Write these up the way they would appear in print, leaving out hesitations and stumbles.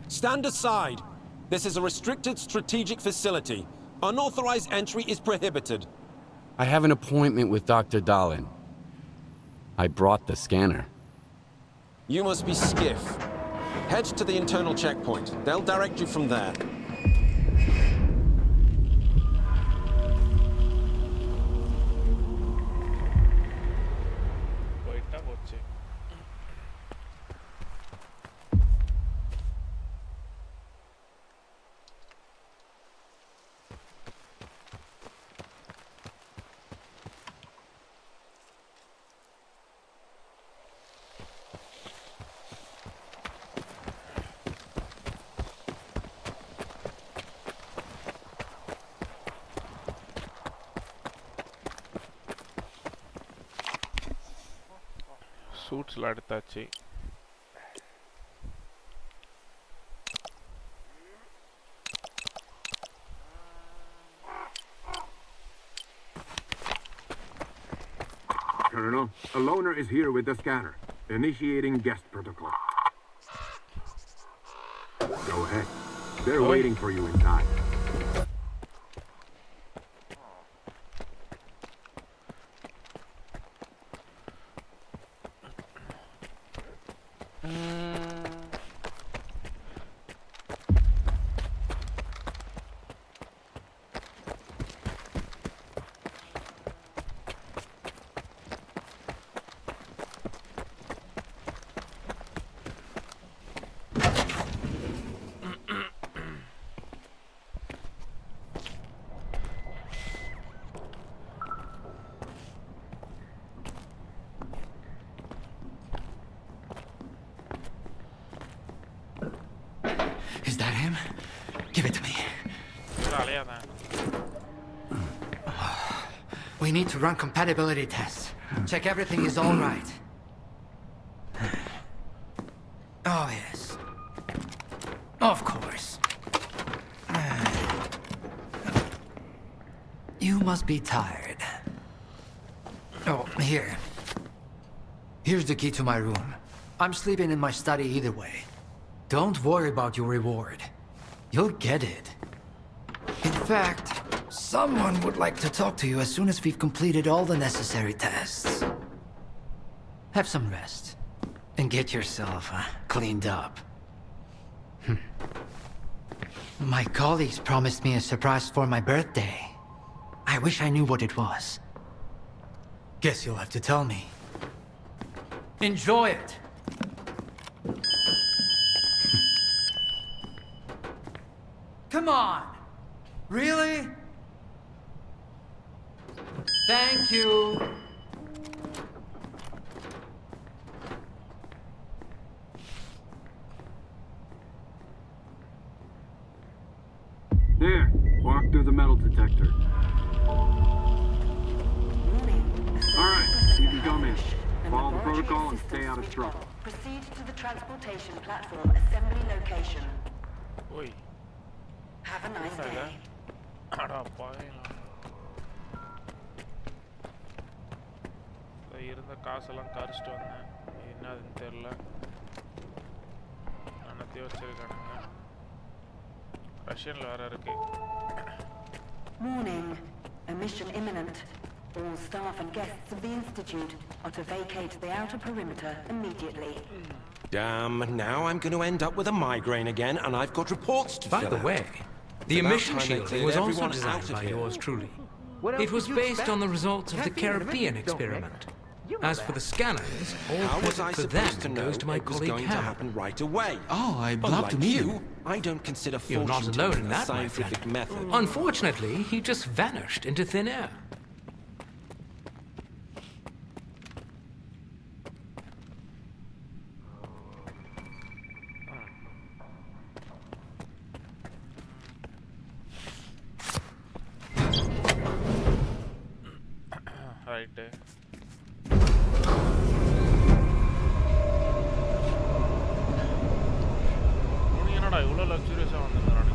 Stand aside. This is a restricted strategic facility. Unauthorized entry is prohibited. I have an appointment with Dr. Dahlin. I brought the scanner. You must be Skiff. Head to the internal checkpoint. They'll direct you from there. சூட்ஸ்ல எடுத்தாச்சு. Colonel, a loner is here with the scanner. Initiating guest protocol. Go ahead. They're waiting for you inside. Is that him? Give it to me. We need to run compatibility tests. Check everything is all right. Oh, yes. Of course. You must be tired. Oh, here. Here's the key to my room. I'm sleeping in my study either way. Don't worry about your reward. You'll get it. In fact, someone would like to talk to you as soon as we've completed all the necessary tests. Have some rest. And get yourself cleaned up. My colleagues promised me a surprise for my birthday. I wish I knew what it was. Guess you'll have to tell me. Enjoy it! Come on! Really? Thank you! There, walk through the metal detector. Alright, you can come in. Follow the protocol and stay out of trouble. Proceed to the transportation platform assembly location. Oi. Have a nice day. அடா பாவிங்களா. இருந்த காசெல்லாம் கரிச்சிட்டு வந்தேன். என்னதுன்னு தெரியல. அன்னத்தையும் வச்சிருக்கானுங்க. ரஷ்யன்ல வேற இருக்கு. Warning. A mission imminent. All staff and guests of the Institute are to vacate the outer perimeter immediately. Damn, now I'm going to end up with a migraine again, and I've got reports to fill out. By the way, the emission shielding was also designed by yours truly. It was based on the results of the Caribbean experiment. As for the scanners, all credit for them goes to my colleague going to happen right away. Oh, I'd love to meet you. him. I don't consider You're not alone in that, my scientific friend. method. Unfortunately, he just vanished into thin air. Right. என்னடா இவ்வளோ லக்ஸூரியஸாக வந்துருக்கானுங்க.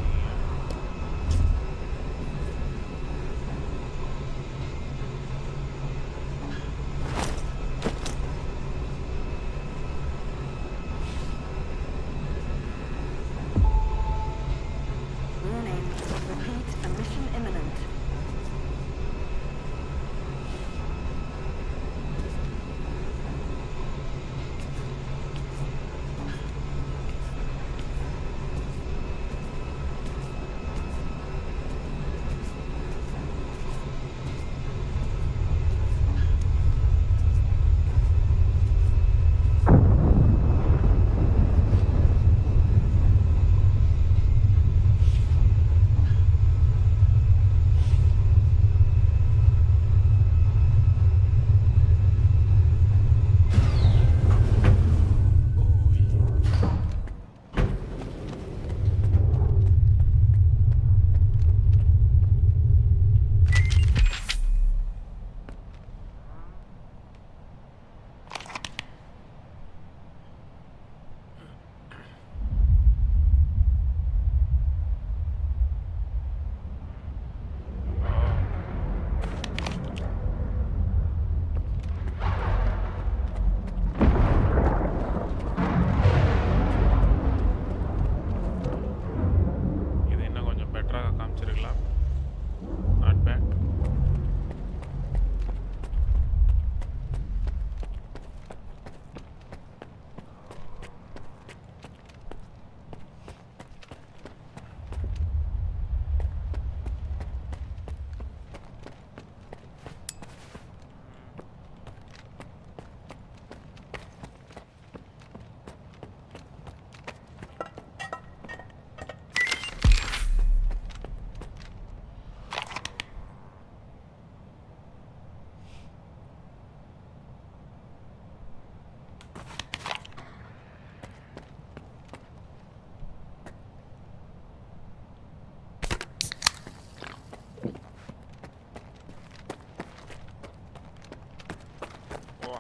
ഓ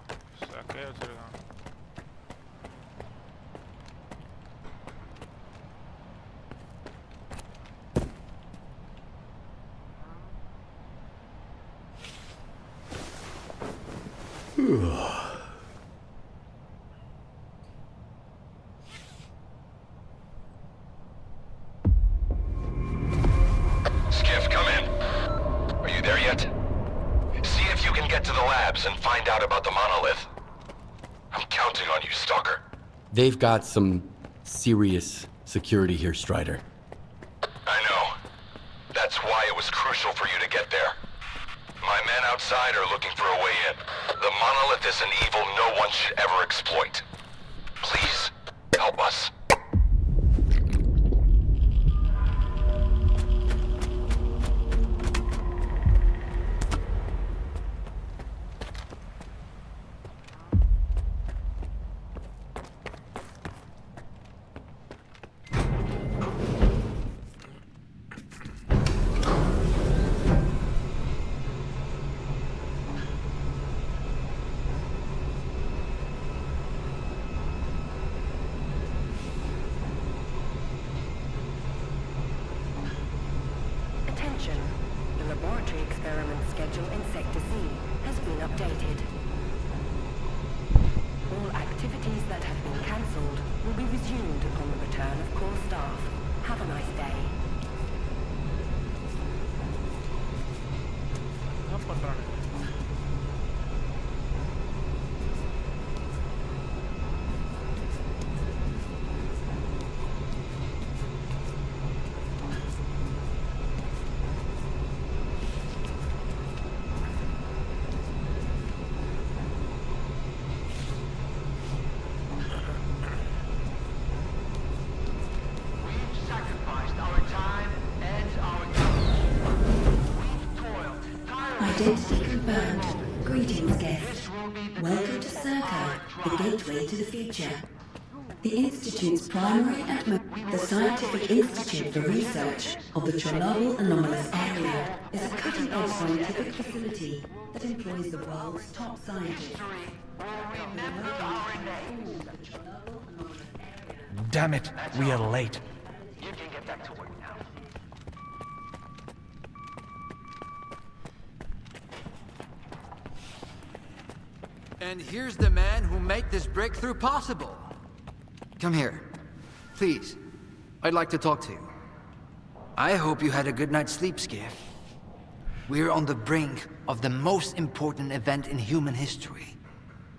സാക്കേ വെച്ചിരിക്കണം. Skiff, come in. Are you there yet? See if you can get to the labs and find out about the monolith. I'm counting on you, Stalker. They've got some serious security here, Strider. I know. That's why it was crucial for you to get there. My men outside are looking for a way in. The monolith is an evil no one should ever exploit. Please, help us. Attention. The laboratory experiment schedule in Sector C has been updated. All activities that have been cancelled will be resumed upon the return of core staff. Have a nice day. என்ன பண்றானுங்க? Identity confirmed. Greetings, guest. Welcome to S.T.A.L.K.E.R, the gateway to the future. The Institute's primary and the Scientific Institute for Research of the Chernobyl Anomalous Area is a cutting-edge scientific facility that employs the world's top scientists. Damn it, we are late. And here's the man who made this breakthrough possible. Come here. Please. I'd like to talk to you. I hope you had a good night's sleep, Skiff. We're on the brink of the most important event in human history.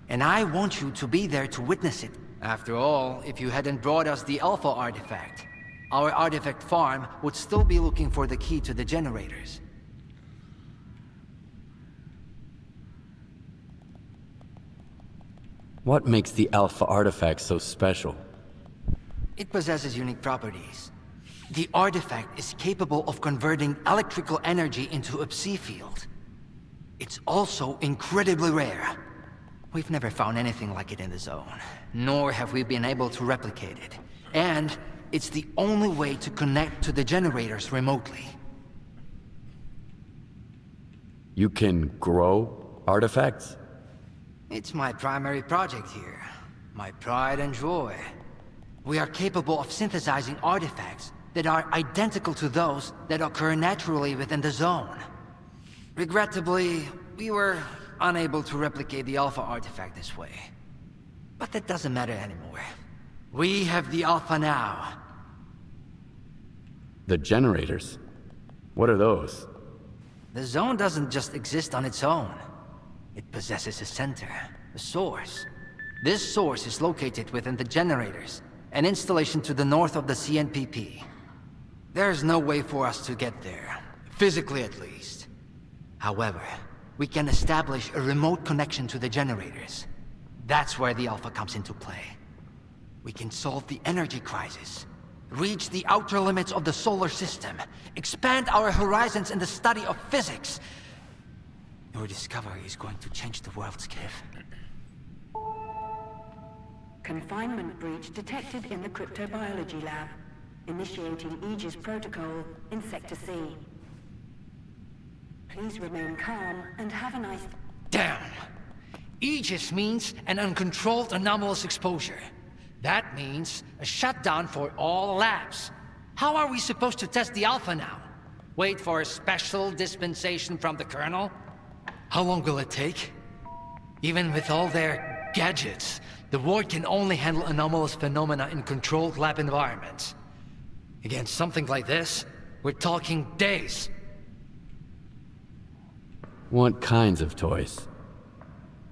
And I want you to be there to witness it. After all, if you hadn't brought us the Alpha artifact, our artifact farm would still be looking for the key to the generators. What makes the Alpha artifact so special? It possesses unique properties. The artifact is capable of converting electrical energy into a psi field. It's also incredibly rare. We've never found anything like it in the zone, nor have we been able to replicate it. And it's the only way to connect to the generators remotely. You can grow artifacts? It's my primary project here. My pride and joy. We are capable of synthesizing artifacts that are identical to those that occur naturally within the zone. Regrettably, we were unable to replicate the Alpha artifact this way. But that doesn't matter anymore. We have the Alpha now. The generators? What are those? The zone doesn't just exist on its own. It possesses a center, a source. This source is located within the generators, an installation to the north of the CNPP. There's no way for us to get there, physically at least. However, we can establish a remote connection to the generators. That's where the Alpha comes into play. We can solve the energy crisis, reach the outer limits of the solar system, expand our horizons in the study of physics. Your discovery is going to change the world, Skiff. Confinement breach detected in the cryptobiology lab. Initiating Aegis protocol in Sector C. Please remain calm and have a nice... Damn! Aegis means an uncontrolled anomalous exposure. That means a shutdown for all labs. How are we supposed to test the Alpha now? Wait for a special dispensation from the Colonel? How long will it take? Even with all their gadgets, the Ward can only handle anomalous phenomena in controlled lab environments. Against something like this, we're talking days. What kinds of toys?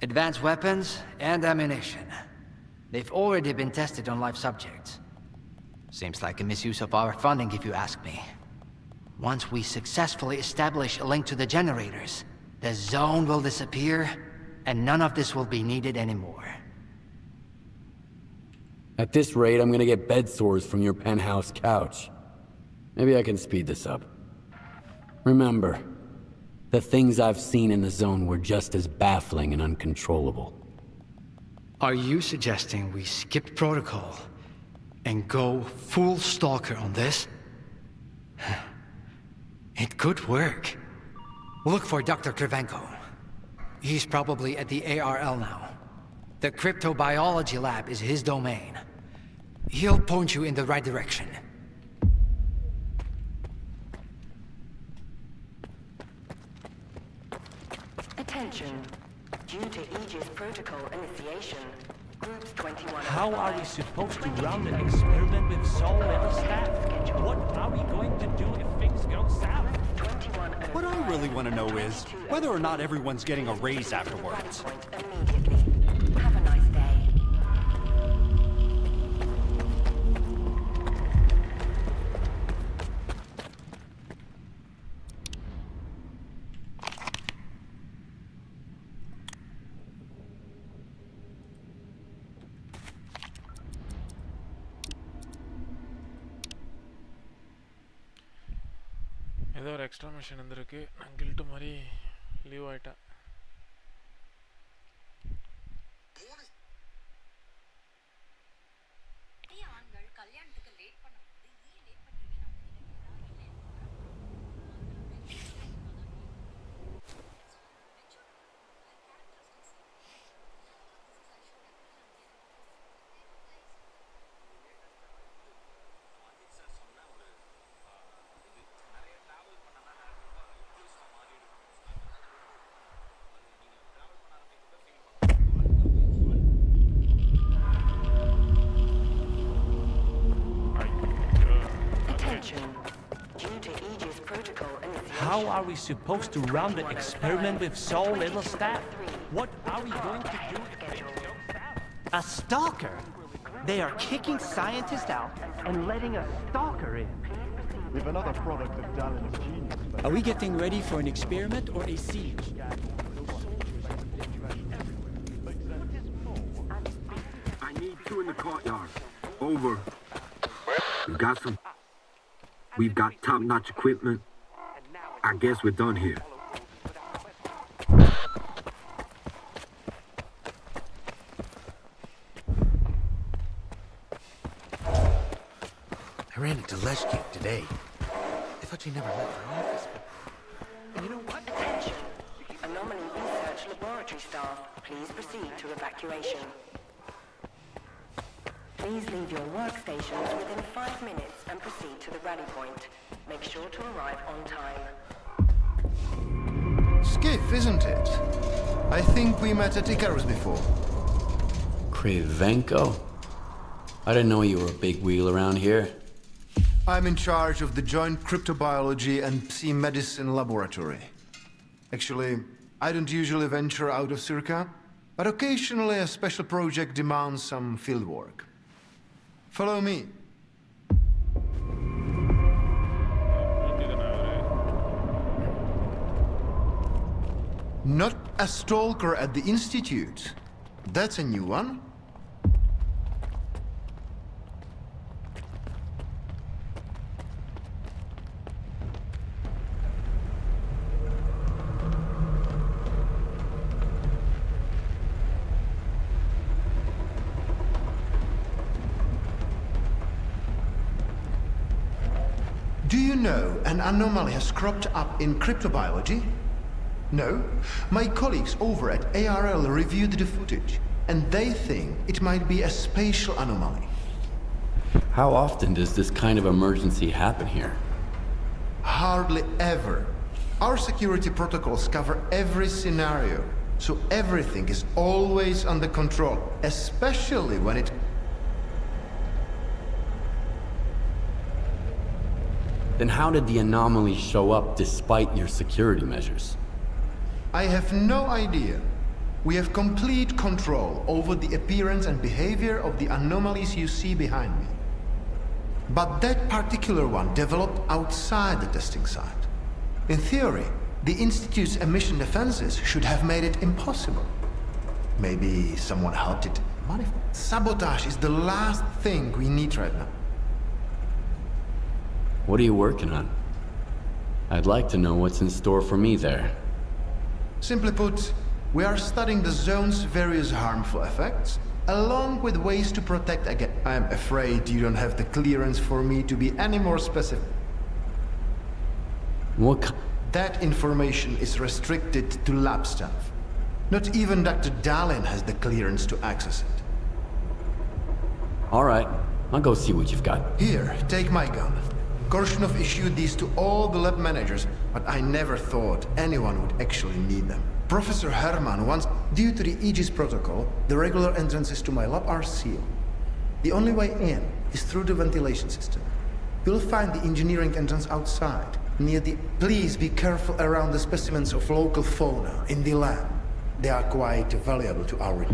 Advanced weapons and ammunition. They've already been tested on live subjects. Seems like a misuse of our funding, if you ask me. Once we successfully establish a link to the generators, the zone will disappear, and none of this will be needed anymore. At this rate, I'm gonna get bed sores from your penthouse couch. Maybe I can speed this up. Remember, the things I've seen in the zone were just as baffling and uncontrollable. Are you suggesting we skip protocol and go full stalker on this? It could work. Look for Dr. Krivenko. He's probably at the ARL now. The cryptobiology lab is his domain. He'll point you in the right direction. Attention. Due to Aegis protocol initiation, groups 21... How are we supposed to run an experiment with soul-level staff? What are we going to do if things go south? What I really want to know is whether or not everyone's getting a raise afterwards. Immediately. Have a nice day. ஏதோ ஒரு extra mission இருந்திருக்கு. நான் guilt மாதிரி leave ஆயிட்டேன். How are we supposed to run the experiment with soul-level staff? What are we going to do if things go south? A stalker? They are kicking scientists out and letting a stalker in. With another product of Dallin's genius. Are we getting ready for an experiment or a siege? I need two in the courtyard. Over. We've got top-notch equipment. I guess we're done here. I ran into S.T.A.L.K.E.R today. I thought she never left her office, but... You know what? Attention. Anomaly research laboratory staff, please proceed to evacuation. Please leave your workstations within 5 minutes and proceed to the rally point. Make sure to arrive on time. Skiff, isn't it? I think we met at Icarus before. Krivenko? I didn't know you were a big wheel around here. I'm in charge of the Joint Cryptobiology and Psi-Medicine Laboratory. Actually, I don't usually venture out of Circa, but occasionally a special project demands some fieldwork. Follow me. Not a stalker at the Institute. That's a new one. Do you know an anomaly has cropped up in cryptobiology? No? My colleagues over at ARL reviewed the footage, and they think it might be a spatial anomaly. How often does this kind of emergency happen here? Hardly ever. Our security protocols cover every scenario, so everything is always under control, especially when it... Then how did the anomaly show up despite your security measures? I have no idea. We have complete control over the appearance and behavior of the anomalies you see behind me. But that particular one developed outside the testing site. In theory, the Institute's emission defenses should have made it impossible. Maybe someone helped it modify. Sabotage is the last thing we need right now. What are you working on? I'd like to know what's in store for me there. Simply put, we are studying the zone's various harmful effects, along with ways to protect against... I'm afraid you don't have the clearance for me to be any more specific. What? That information is restricted to lab staff. Not even Dr. Dahlin has the clearance to access it. All right, I'll go see what you've got. Here, take my gun. Korshunov issued these to all the lab managers, but I never thought anyone would actually need them. Professor Herman once... Due to the Aegis protocol, the regular entrances to my lab are sealed. The only way in is through the ventilation system. You'll find the engineering entrance outside, near the... Please be careful around the specimens of local fauna in the lab. They are quite valuable to our...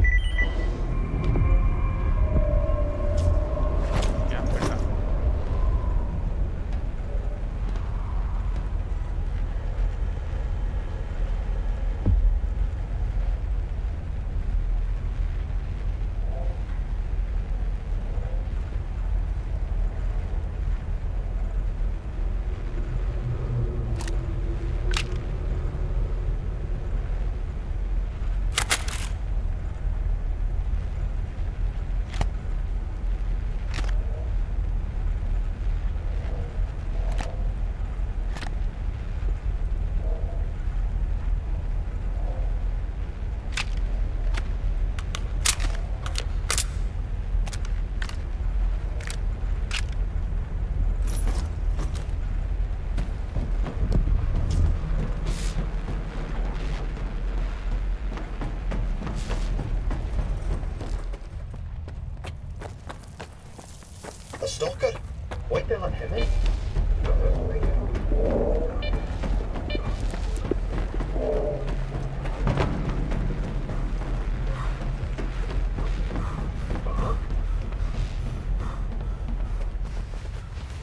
The stalker? Wait till I'm him in.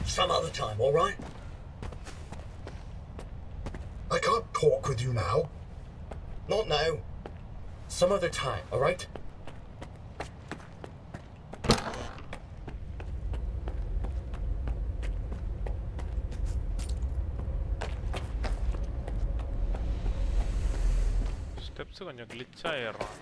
Some other time, all right? I can't talk with you now. Not now. Some other time, all right? Steps கொஞ்சம் கிளிச் ஆயிடுறான்.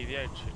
அமைதியாயிடுச்சு.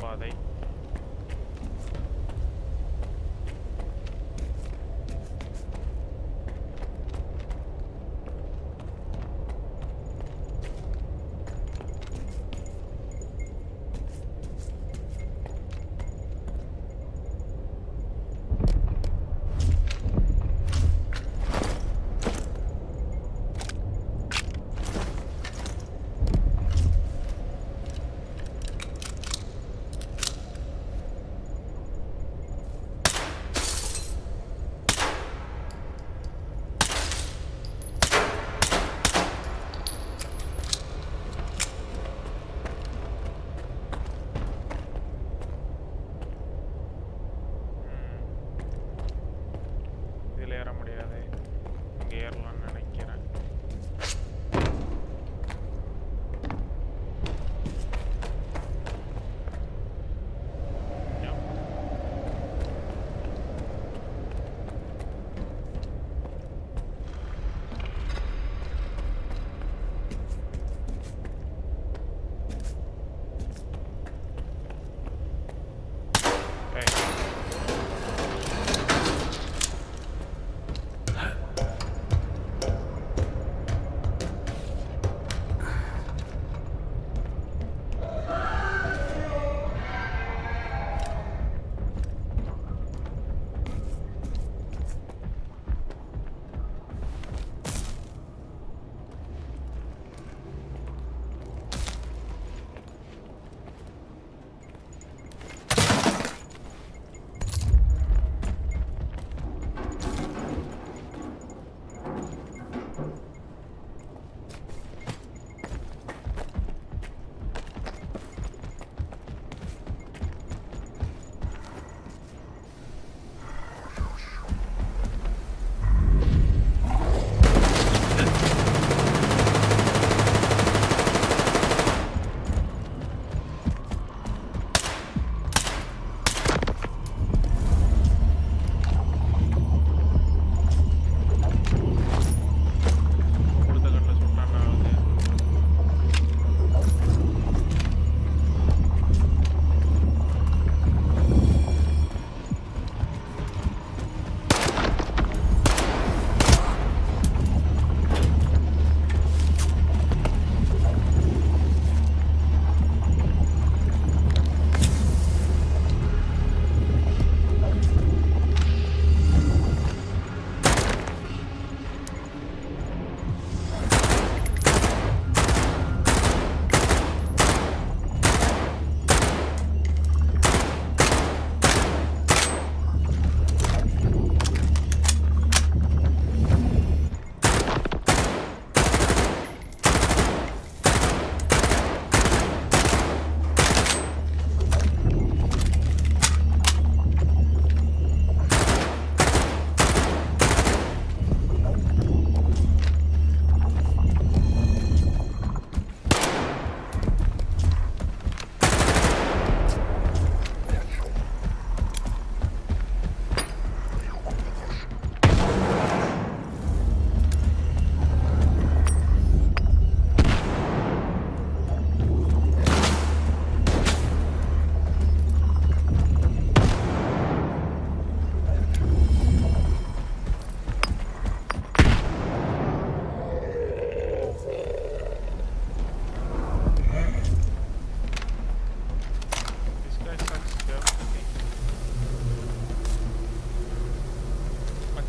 பாதை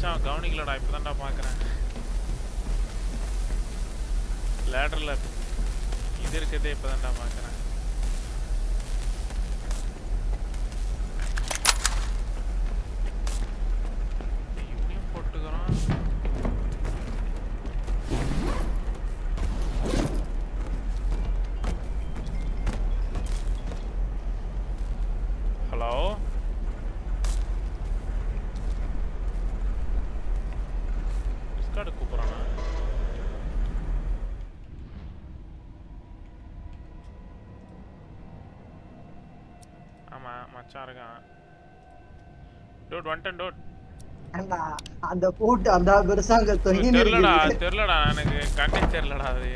மச்சான் கவனிக்கலடா இப்பதான்டா பார்க்கறேன். லேடர்ல இது இருக்கதே இப்பதான்டா பார்க்கறேன். இவனையும் போட்டுக்கறான். Hello Discord கூப்பிடுறானா? ஆமா மச்சான் இருக்கான். டோட் வந்துட்டேன் டோட். அந்த பூட்டு அந்த பெருசாங்க தெரியலடா எனக்கு கண்ணே தெரியலடா அது.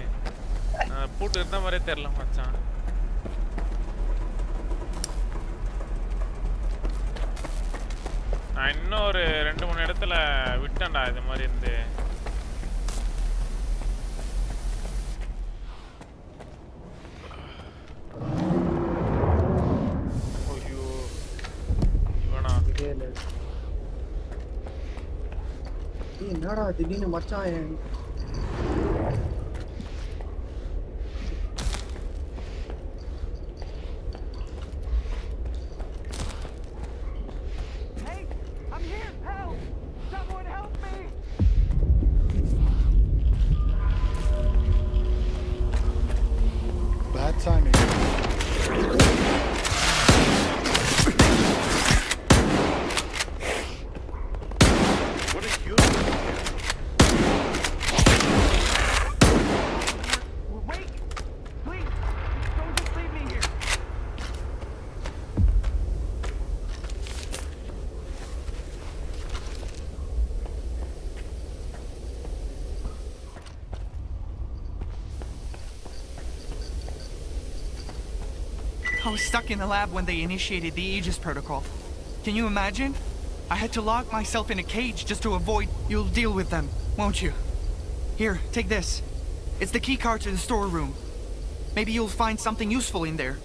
பூட்டு இருந்த மாதிரியே தெரியல மச்சான். நான் இன்னும் ஒரு 2-3 இடத்துல விட்டேன்டா இது மாதிரி இருந்து. ஐயோ இவனா என்னடா திடீர்னு மச்சான் Bad timing. What are you doing here? Wait! Please! Don't just leave me here! I was stuck in the lab when they initiated the Aegis protocol. Can you imagine? I had to lock myself in a cage just to avoid... You'll deal with them, won't you? Here, take this. It's the key card to the storeroom. Maybe you'll find something useful in there.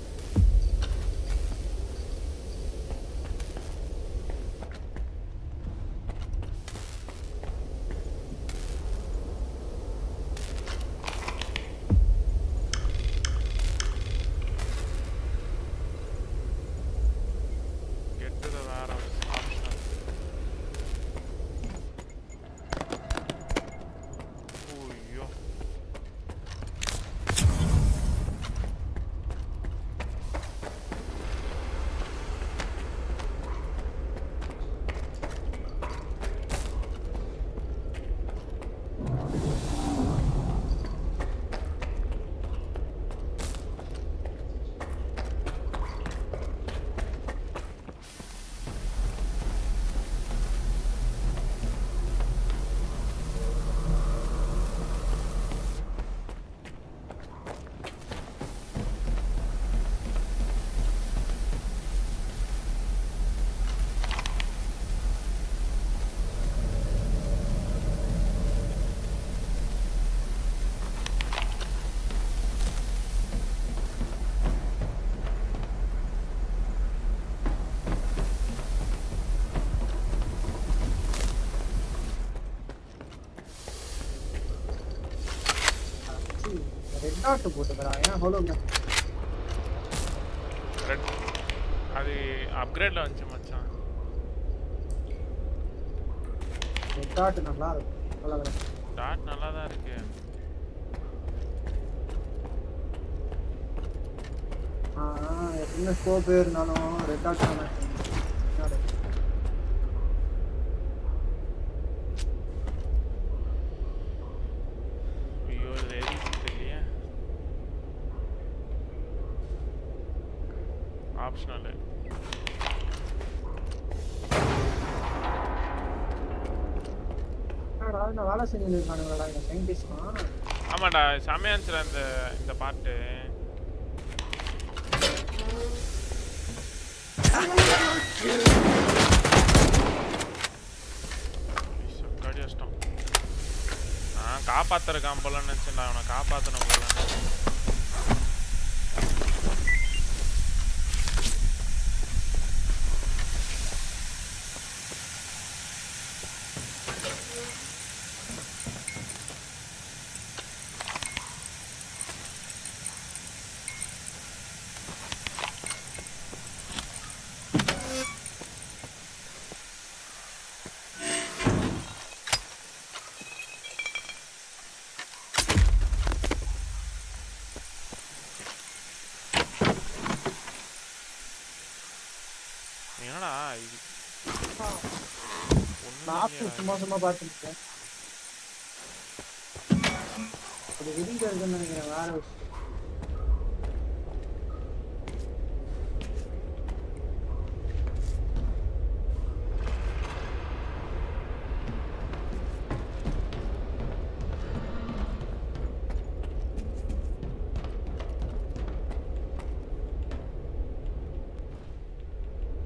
Red போட்டுக்கறா ஏன் ஹோலோங்க red அது அப்கிரேட்ல வந்துச்சு மச்சான். Red dot நல்லா இருக்கு hologram dot நல்லா தான் இருக்கு. என்ன ஸ்கோப் இருந்தாலும் ரெட் டாட் தான் ஆப்ஷனல். நான் வேலை செஞ்சுட்டு இருக்கானுங்களா இந்த சயின்டிஸ்ட்மா? ஆமாடா செமையா இருந்துச்சு இந்த பாட்டு. கடியஷ்டம். நான் காப்பாத்துறக்கான் போலன்னு நினைச்சேன்டா. அவனை காப்பாத்தணும் போல. நான் சும்மா பார்த்துருக்கேன். அது வெளியில இருக்குன்னு நினைக்கிறேன். வேற விஷயம்.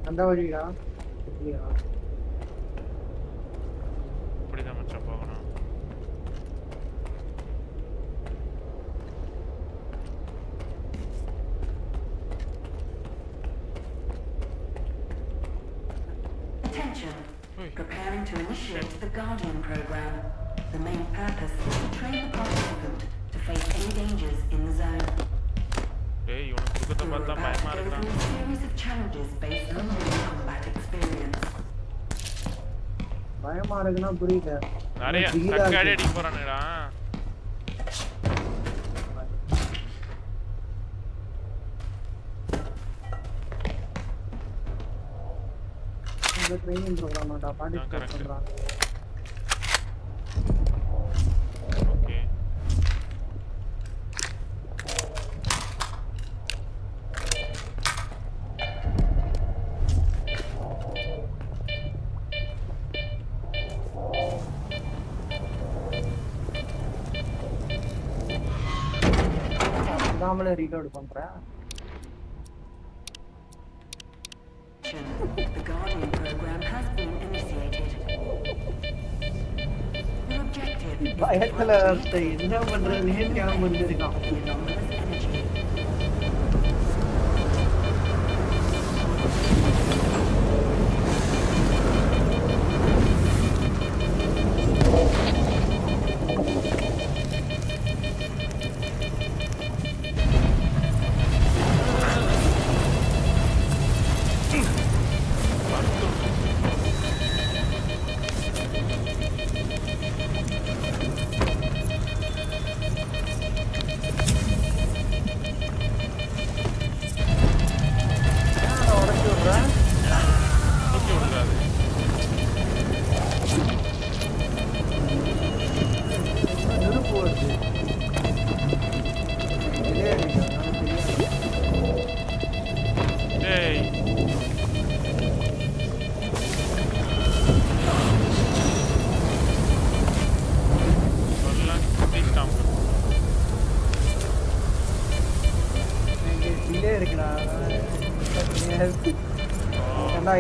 அந்த வழியா இல்லையா? இப்படிதான் மச்சான் போகணும். Attention. Preparing to initiate the Guardian program. The main purpose is to train the participant to face any dangers in the zone. ஏய் இவனுக்கு குடுக்கத பார்த்தா பயமா இருக்கா? A series of challenges based on real combat experience. பயமா இருக்குன்னா புரியல. நிறைய தக்காடி அடி போறானேடா. இந்த ட்ரெய்னிங் ப்ரோகிராம் ஆடா பார்ட்டிசிபேட் பண்றான். ஓகே. நாமளே ரீலோட் பண்றேன். The Guardian program has been initiated. The objective is பயத்துல என்ன பண்றதுன்னு தெரியாம வந்திருக்கான்.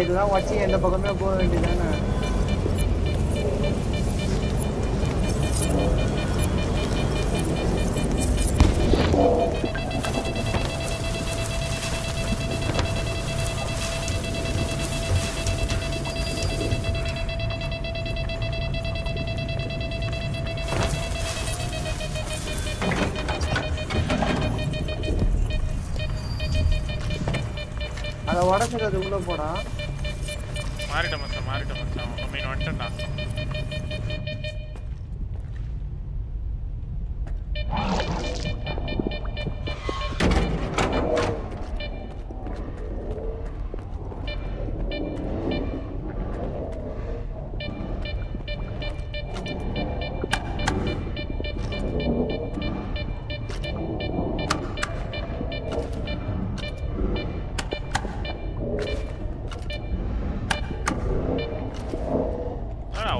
இதுதான் வச்சு எந்த பக்கமே போக வேண்டியதானே. அதை உடச்சுட்டு அது உள்ள போடா. மாறிட்ட மச்சான் ஐ மீன் வந்துட்டேன்டா.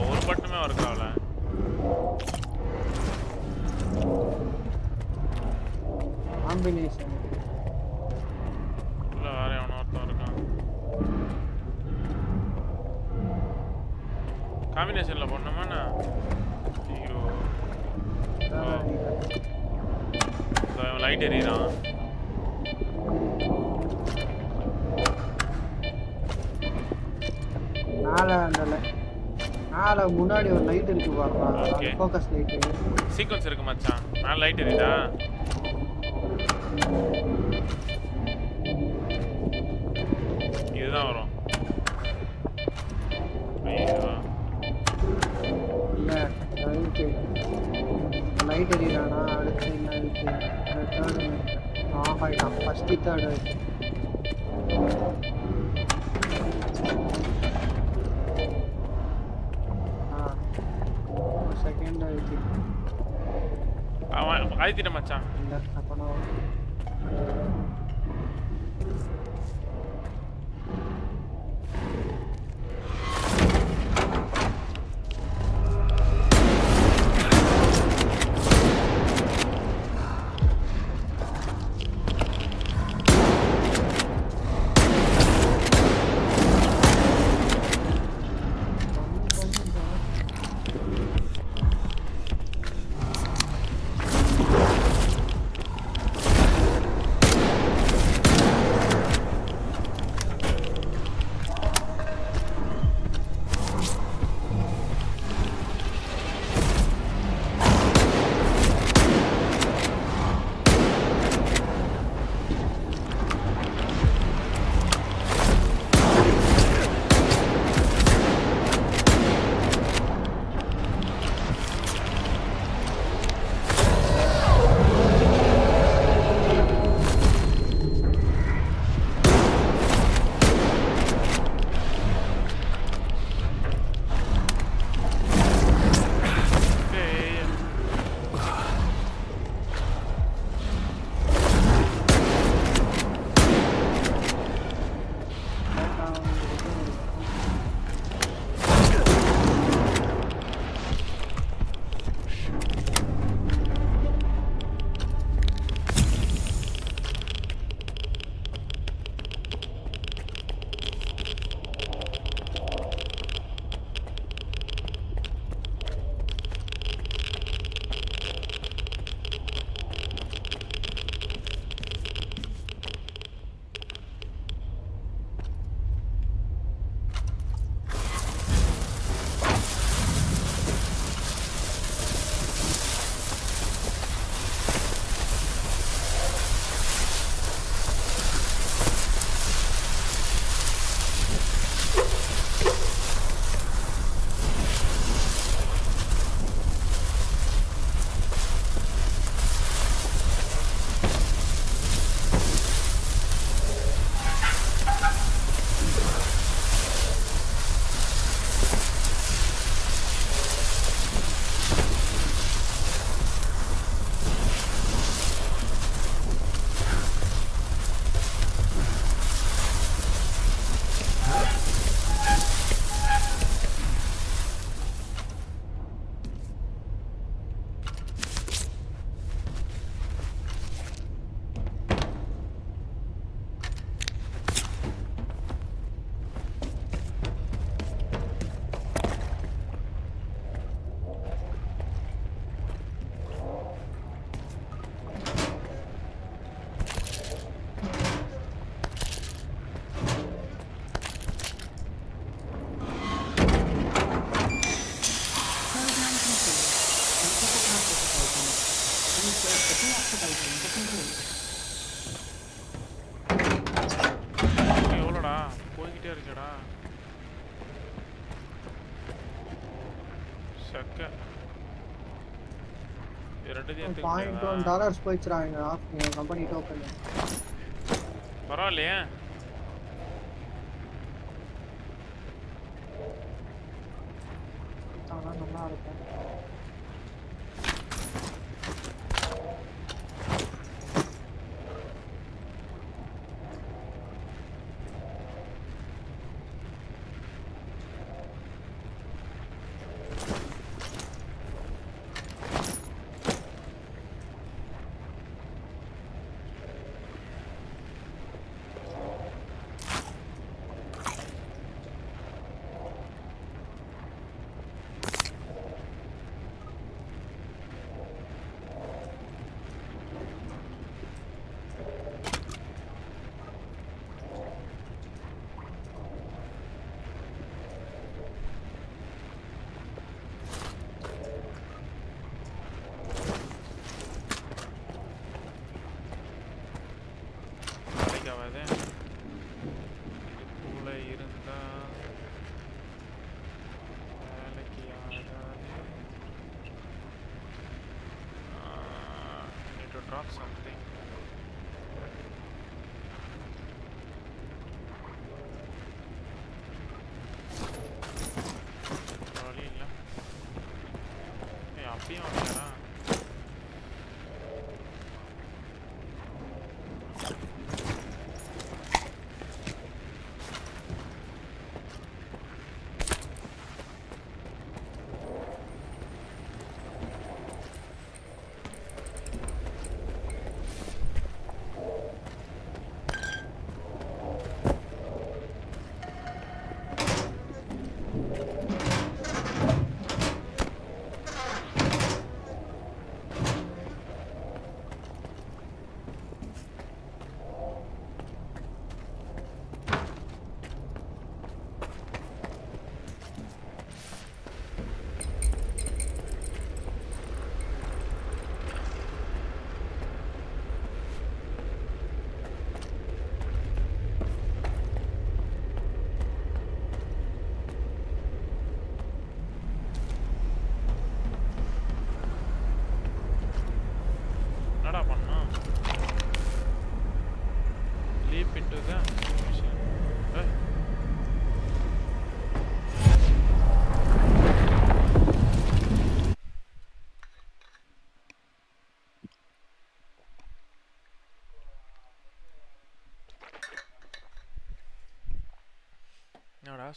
ஒரு பட்டமே இருக்காவல. காம்பினேஷன் இல்ல வேற எவனோ ஒருத்தன் இருக்கான். காம்பினேஷன்ல பண்ணோமாண்ணா. ஐயோ லைட் எரியுறான். நால முன்னாடி ஒரு லைட் இருக்கு பாருங்க. ஓகே ஃபோக்கஸ் லைட் சீக்வென்ஸ் இருக்கு மச்சான். நான் லைட் எரியுதா? இதுதான் வரும். ஐயோ இல்ல லைட் எரியுறானா? அடுத்து என்ன இருக்கு? தேர்ட் ஆஃப் ஆயிட்டான். ஃபர்ஸ்ட் தேர்ட் ஏன்டா இது அவன் ஆயித்திட்ட மச்சான் இல்ல அப்பனா எவ்வளோடா போய்கிட்டே இருக்கடா சக்க $0.1 போயிடுச்சுடா எங்க கம்பெனி டோக்கன் பரவாயில்லையே நல்லா இருக்கும் drop something.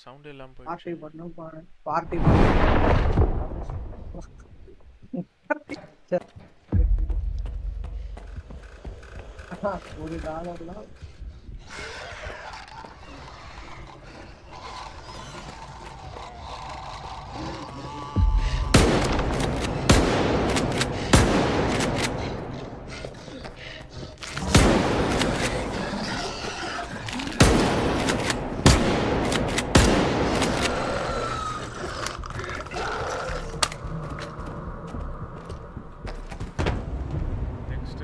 சவுண்ட் எல்லாம் பார்ட்டி போயிடுச்சு. பண்ணும் party $1 Next.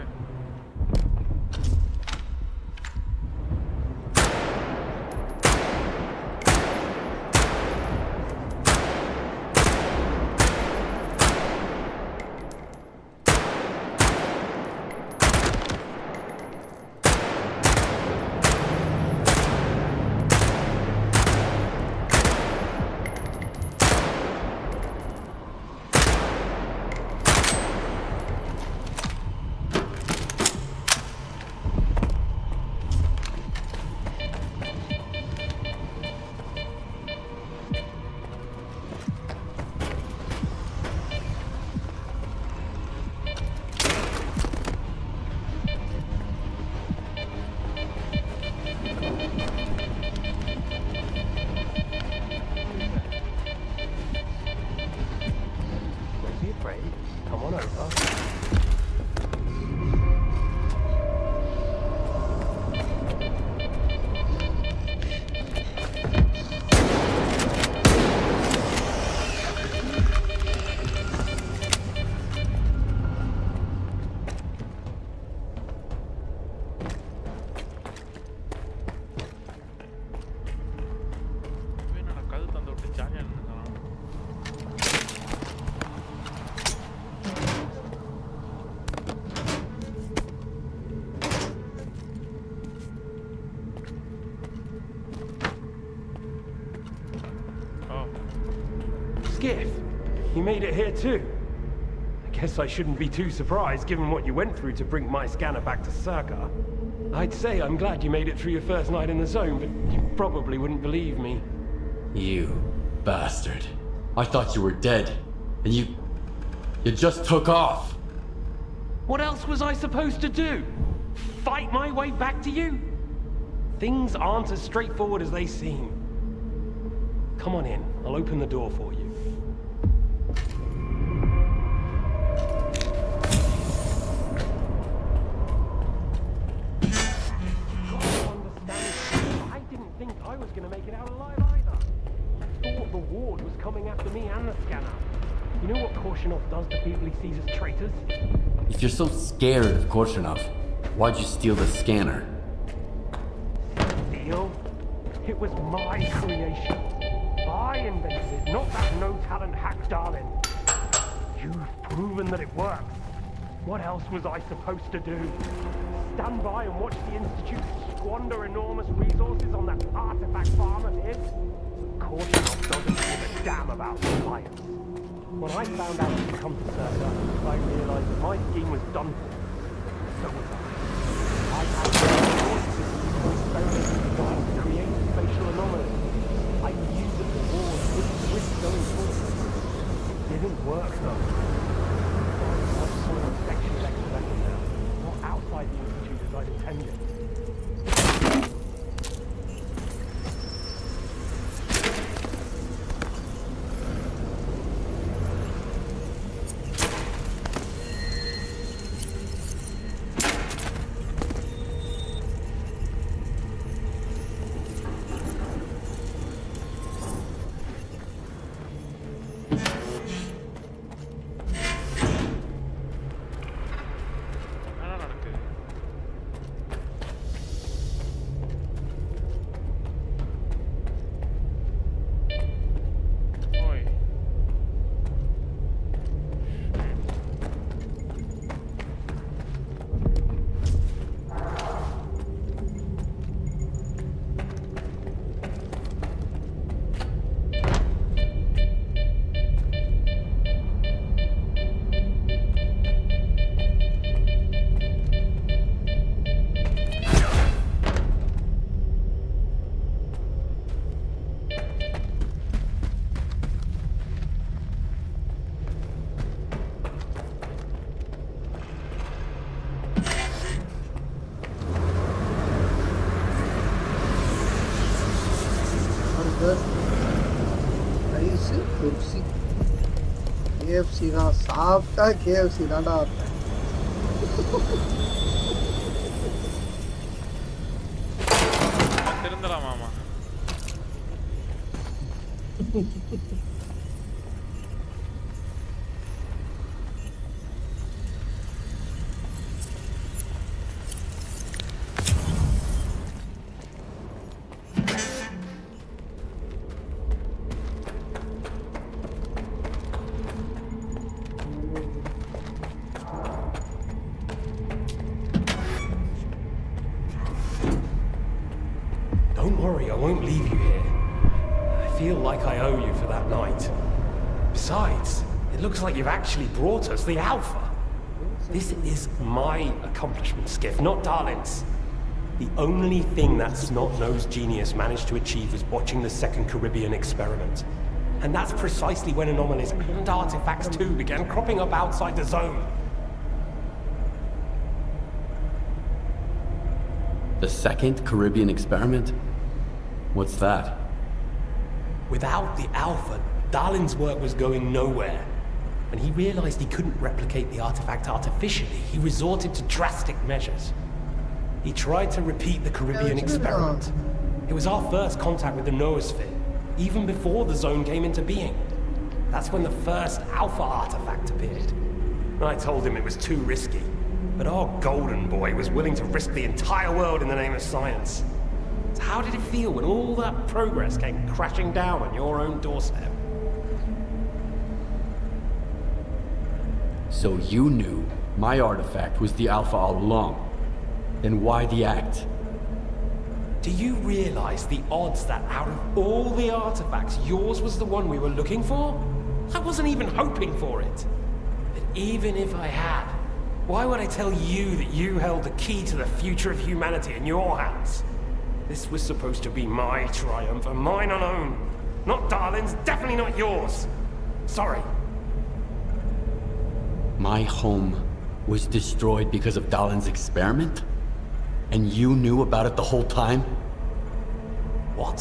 Don't be afraid. Come on over. என்னடா கது தந்து விட்டு ஜாலியா நின்னுறான். Skiff, you made it here too. I guess I shouldn't be too surprised given what you went through to bring my scanner back to S.T.A.L.K.E.R. I'd say I'm glad you made it through your first night in the zone, but you probably wouldn't believe me. You bastard. I thought you were dead. And you just took off. What else was I supposed to do? Fight my way back to you? Things aren't as straightforward as they seem. Come on in. I'll open the door for you. I didn't think I was going to make it out alive either. I thought the ward was coming after me and the scanner. You know what Korshunov does to people he sees as traitors? If you're so scared of Korshunov, why'd you steal the scanner? Steal? It was my creation. I invented it, not that no-talent hack darling. You've proven that it works. What else was I supposed to do? Stand by and watch the Institute squander enormous resources on that artifact farm of his? Korshunov doesn't give a damn about science. When I found out he'd come to S.T.A.L.K.E.R, I realized that my scheme was done for. So was I. I had to experiment designed to create a spatial anomaly. I knew that the war wouldn't risk going forward. It didn't work though. Some sort of sexual experiment now, not outside the Institute as I'd intended. Pepsi KFC தான் சாப்பிட்டா KFC தான்டா திருந்தலாம் மாமா Don't worry, I won't leave you here. I feel like I owe you for that night. Besides, it looks like you've actually brought us the Alpha. This is my accomplishment, Skiff, not Darlin's. The only thing that snot-nosed genius managed to achieve was watching the second Caribbean experiment. And that's precisely when anomalies and artifacts too began cropping up outside the zone. The second Caribbean experiment? What's that? Without the Alpha, Darlin's work was going nowhere. When he realized he couldn't replicate the artifact artificially, he resorted to drastic measures. He tried to repeat the Caribbean experiment. It was our first contact with the noosphere, even before the zone came into being. That's when the first Alpha artifact appeared. I told him it was too risky, but our golden boy was willing to risk the entire world in the name of science. So how did it feel when all that progress came crashing down on your own doorstep? So you knew my artifact was the Alpha all along. Then why the act? Do you realize the odds that out of all the artifacts, yours was the one we were looking for? I wasn't even hoping for it. But even if I had, why would I tell you that you held the key to the future of humanity in your hands? This was supposed to be my triumph, and mine alone. Not Darlin's, definitely not yours. Sorry. My home was destroyed because of Darlin's experiment? And you knew about it the whole time? What?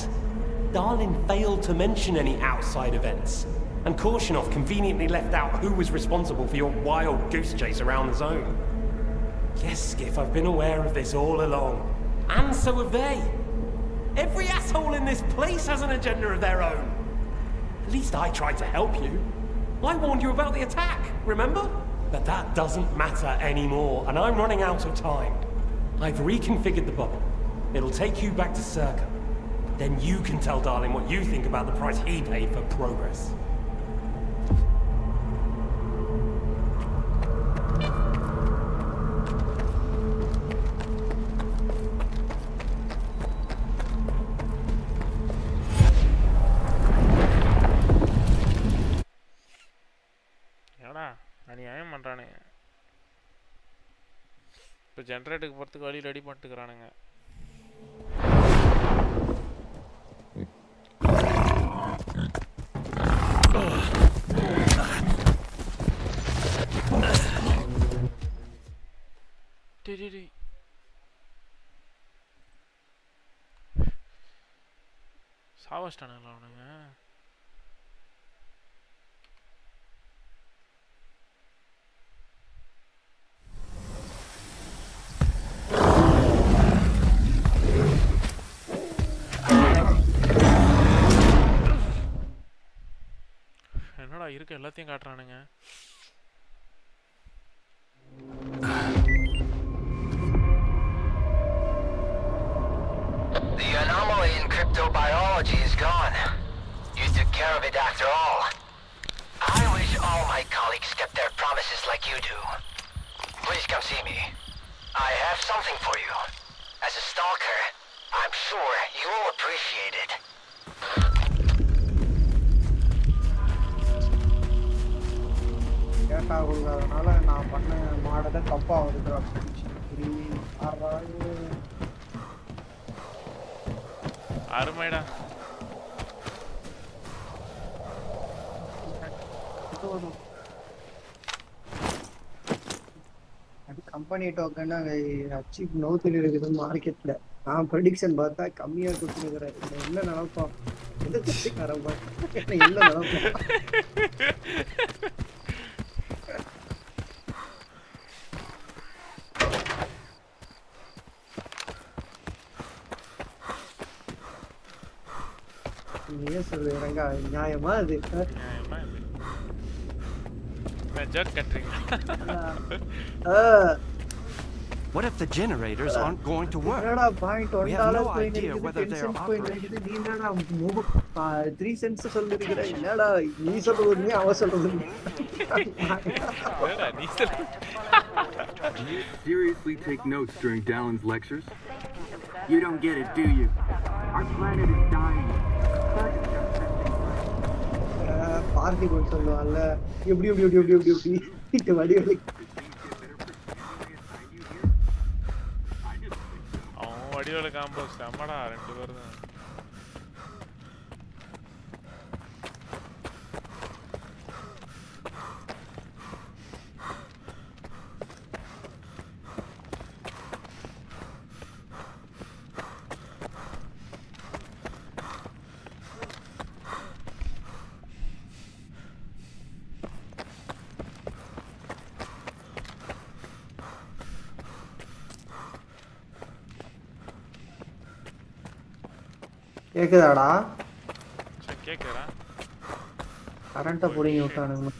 Darlin failed to mention any outside events. And Korshinov conveniently left out who was responsible for your wild goose chase around the zone. Yes, Skiff, I've been aware of this all along. And so have they. Every asshole in this place has an agenda of their own. At least I tried to help you. I warned you about the attack, remember? But that doesn't matter anymore, and I'm running out of time. I've reconfigured the bubble. It'll take you back to S.T.A.L.K.E.R. Then you can tell Darlin what you think about the price he paid for progress. அநியாயம் பண்ணுறானுங்க. இப்போ ஜென்ரேட்டருக்கு போகிறதுக்கு வழி ready பண்ணிட்டுக்கிறானுங்க. சாவஸ்டானுங்களா அவனுங்க? என்னடா இருக்கு எல்லாத்தையும் காட்டுறானுங்க. The anomaly in cryptobiology is gone. You took care of it after all. I wish all my colleagues kept their promises like you do. Please come see me. I have something for you. As a stalker, I'm sure you'll appreciate it. கேட்டா கொடுக்காதனால நான் பண்ண மாடலை தப்பா வருது. அருமைடா. அது company token achieve நோத்தில் இருக்குது மார்க்கெட்ல. நான் ப்ரெடிக்ஷன் பார்த்தா கம்மியா கொடுத்துருக்குறேன். என்ன நினைப்போம் நீயே சொல்லு ரங்கா நியாயமா அது நியாயமா இது நான் ஜர்க் கட்டுறீங்க What if the generators aren't going to work? என்னடா point We have no $1 idea whether 10 they're cents operating. நீ என்னடா 3 cents சொல்லிருக்கிற என்னடா நீ சொல்றது நீ அவ சொல்றது என்னடா நீ சொல்லு Do you seriously take notes during Dallin's lectures? You don't get it, do you? Our planet is dying. Party கொண்டு சொல்லுவான்ல எப்படி எப்படி எப்படி எப்படி எப்படி எப்படி வடிவலி அவன் வடிவேல காம்போ செம்மடா 2 பேர் தான் கேக்குதாடா கேக்குறா கரண்ட்ட புடிங்கி விட்டானுங்க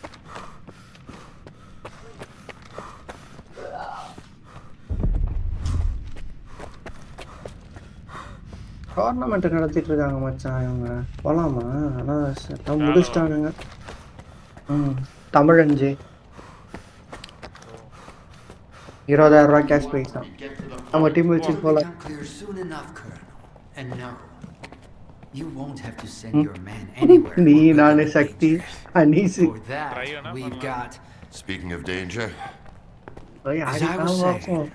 டோர்னமெண்ட் நடத்திட்டு இருக்காங்க மச்சான் இவங்க போலாமா ஆனா முடிச்சிட்டானுங்க தமிழஞ்சு 20,000 கேஷ் பிரைஸ் தான் நம்ம டீம் வச்சு போலாம் And no, you won't have to send your man anywhere. Nee, nane Shakti. Anisi. For that, we've got. Speaking of danger. As I was saying,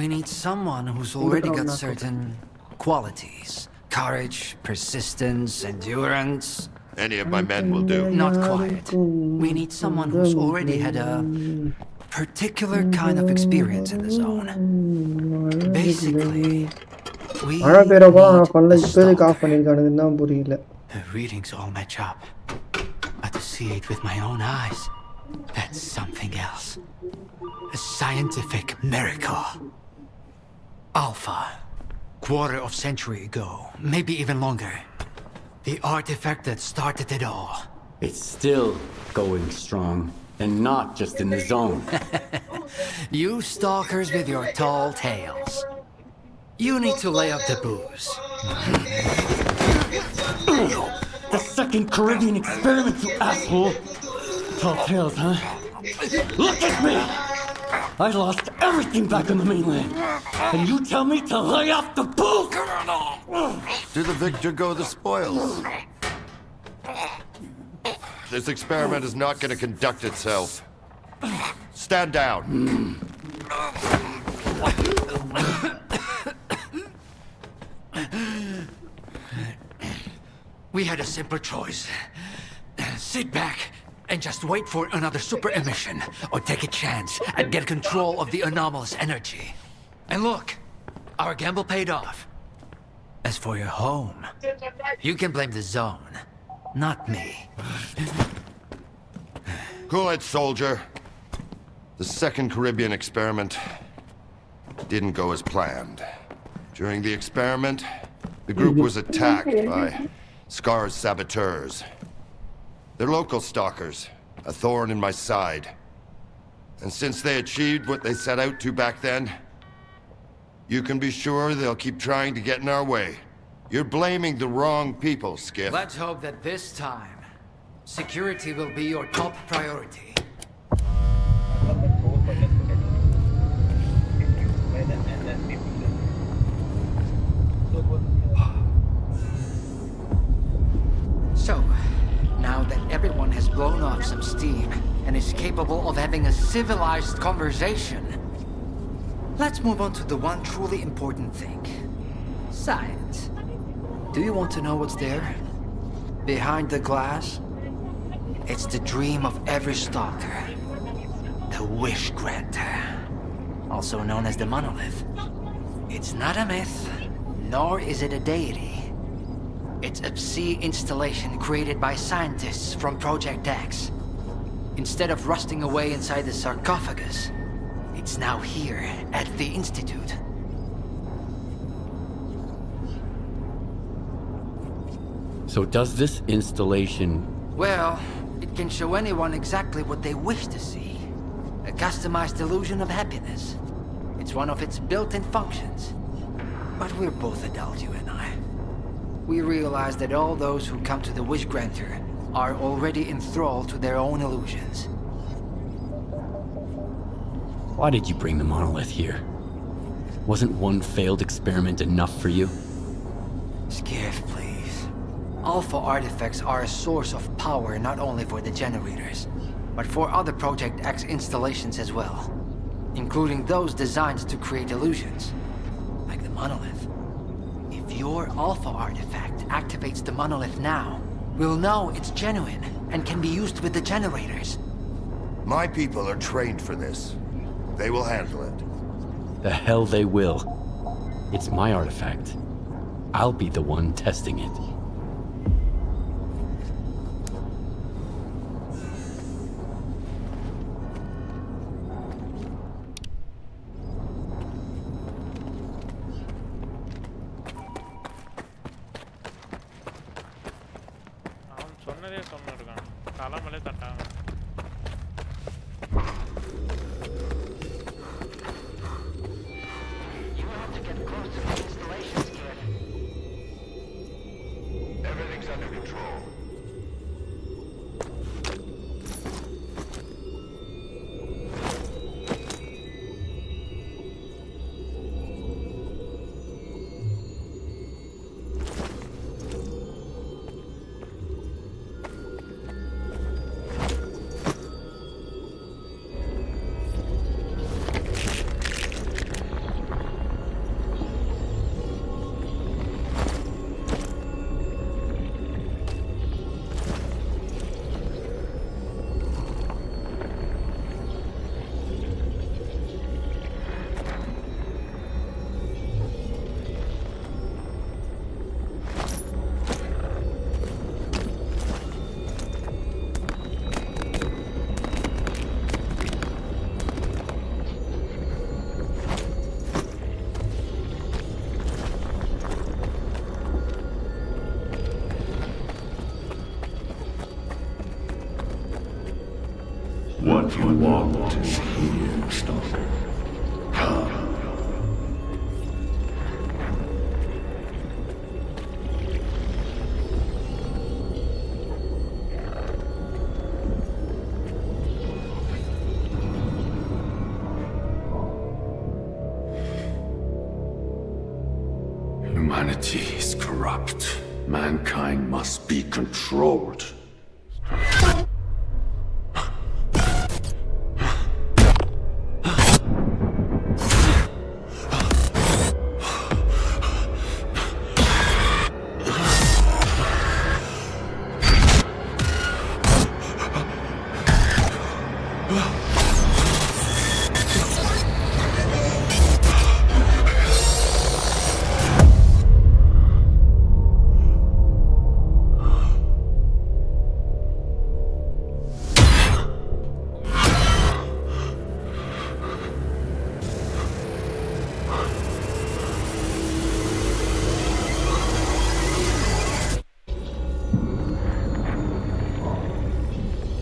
we need someone who's already got certain qualities: courage, persistence, endurance. Any of my men will do. Not quite. We need someone who's already had a particular kind of experience in the zone. Basically. மழை பெய்யறப்போ நான் பண்ணல இப்போதைக்கு of பண்ணிருக்கானுங்க தான் புரியல The readings all match up, but to see it with my own eyes, that's something else. A scientific miracle. Alpha, quarter of century ago, maybe even longer. The artifact that started it all. It's still going strong, and not just in the zone. You stalkers with your tall tales. You need to lay off the booze. The second Caribbean experiment, you asshole! Tall tales, huh? Look at me! I lost everything back on the mainland. And you tell me to lay off the booze! To the victor go the spoils. This experiment is not going to conduct itself. Stand down. We had a simple choice. Sit back and just wait for another super emission, or take a chance and get control of the anomalous energy. And look, our gamble paid off. As for your home, you can blame the zone, not me. Cool it, soldier. The second Caribbean experiment didn't go as planned. During the experiment, the group was attacked by S.T.A.L.K.E.R's saboteurs. They're local stalkers, a thorn in my side. And since they achieved what they set out to back then, you can be sure they'll keep trying to get in our way. You're blaming the wrong people, Skiff. Let's hope that this time, security will be your top priority. So, now that everyone has blown off some steam and is capable of having a civilized conversation, let's move on to the one truly important thing. Science. Do you want to know what's there? Behind the glass? It's the dream of every stalker. The wish granter. Also known as the monolith. It's not a myth, nor is it a deity. It's a sea installation created by scientists from Project X. Instead of rusting away inside the sarcophagus, it's now here at the Institute. So does this installation... Well, it can show anyone exactly what they wish to see. A customized illusion of happiness. It's one of its built-in functions. But we're both adults, you and I. We realize that all those who come to the Wish Granter are already enthralled to their own illusions. Why did you bring the monolith here? Wasn't one failed experiment enough for you? Skiff, please. Alpha artifacts are a source of power not only for the generators, but for other Project X installations as well. Including those designed to create illusions. Like the monolith. If your Alpha artifact activates the monolith now, we'll know it's genuine and can be used with the generators. My people are trained for this. They will handle it. The hell they will. It's my artifact. I'll be the one testing it. Everything's under control. What you want is here, Stalker. Come. Humanity is corrupt. Mankind must be controlled.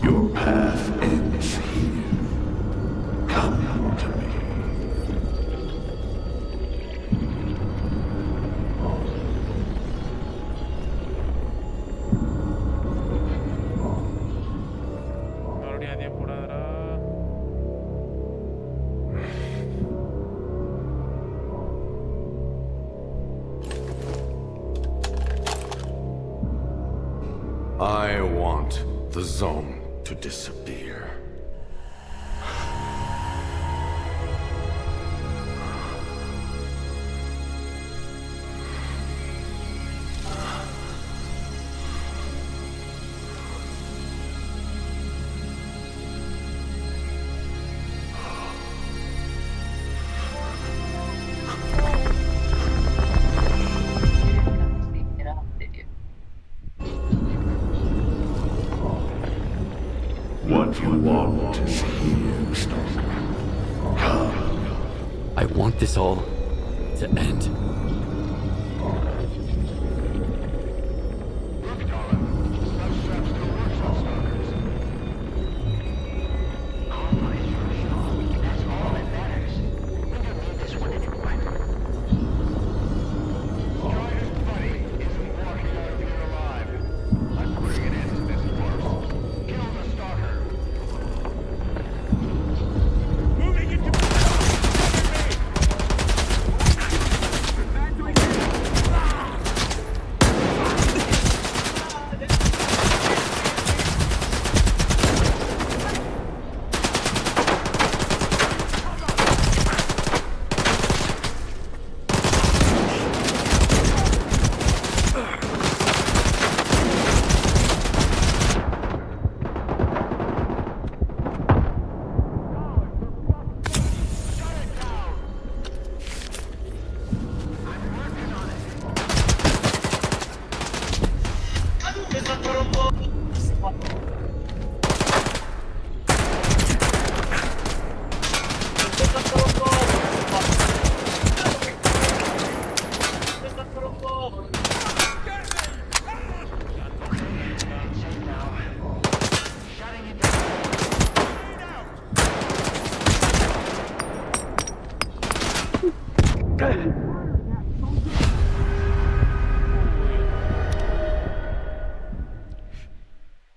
Your path ends here. Come to me. I want the zone to disappear. what you want is here, Stalker. Come. I want this all to end.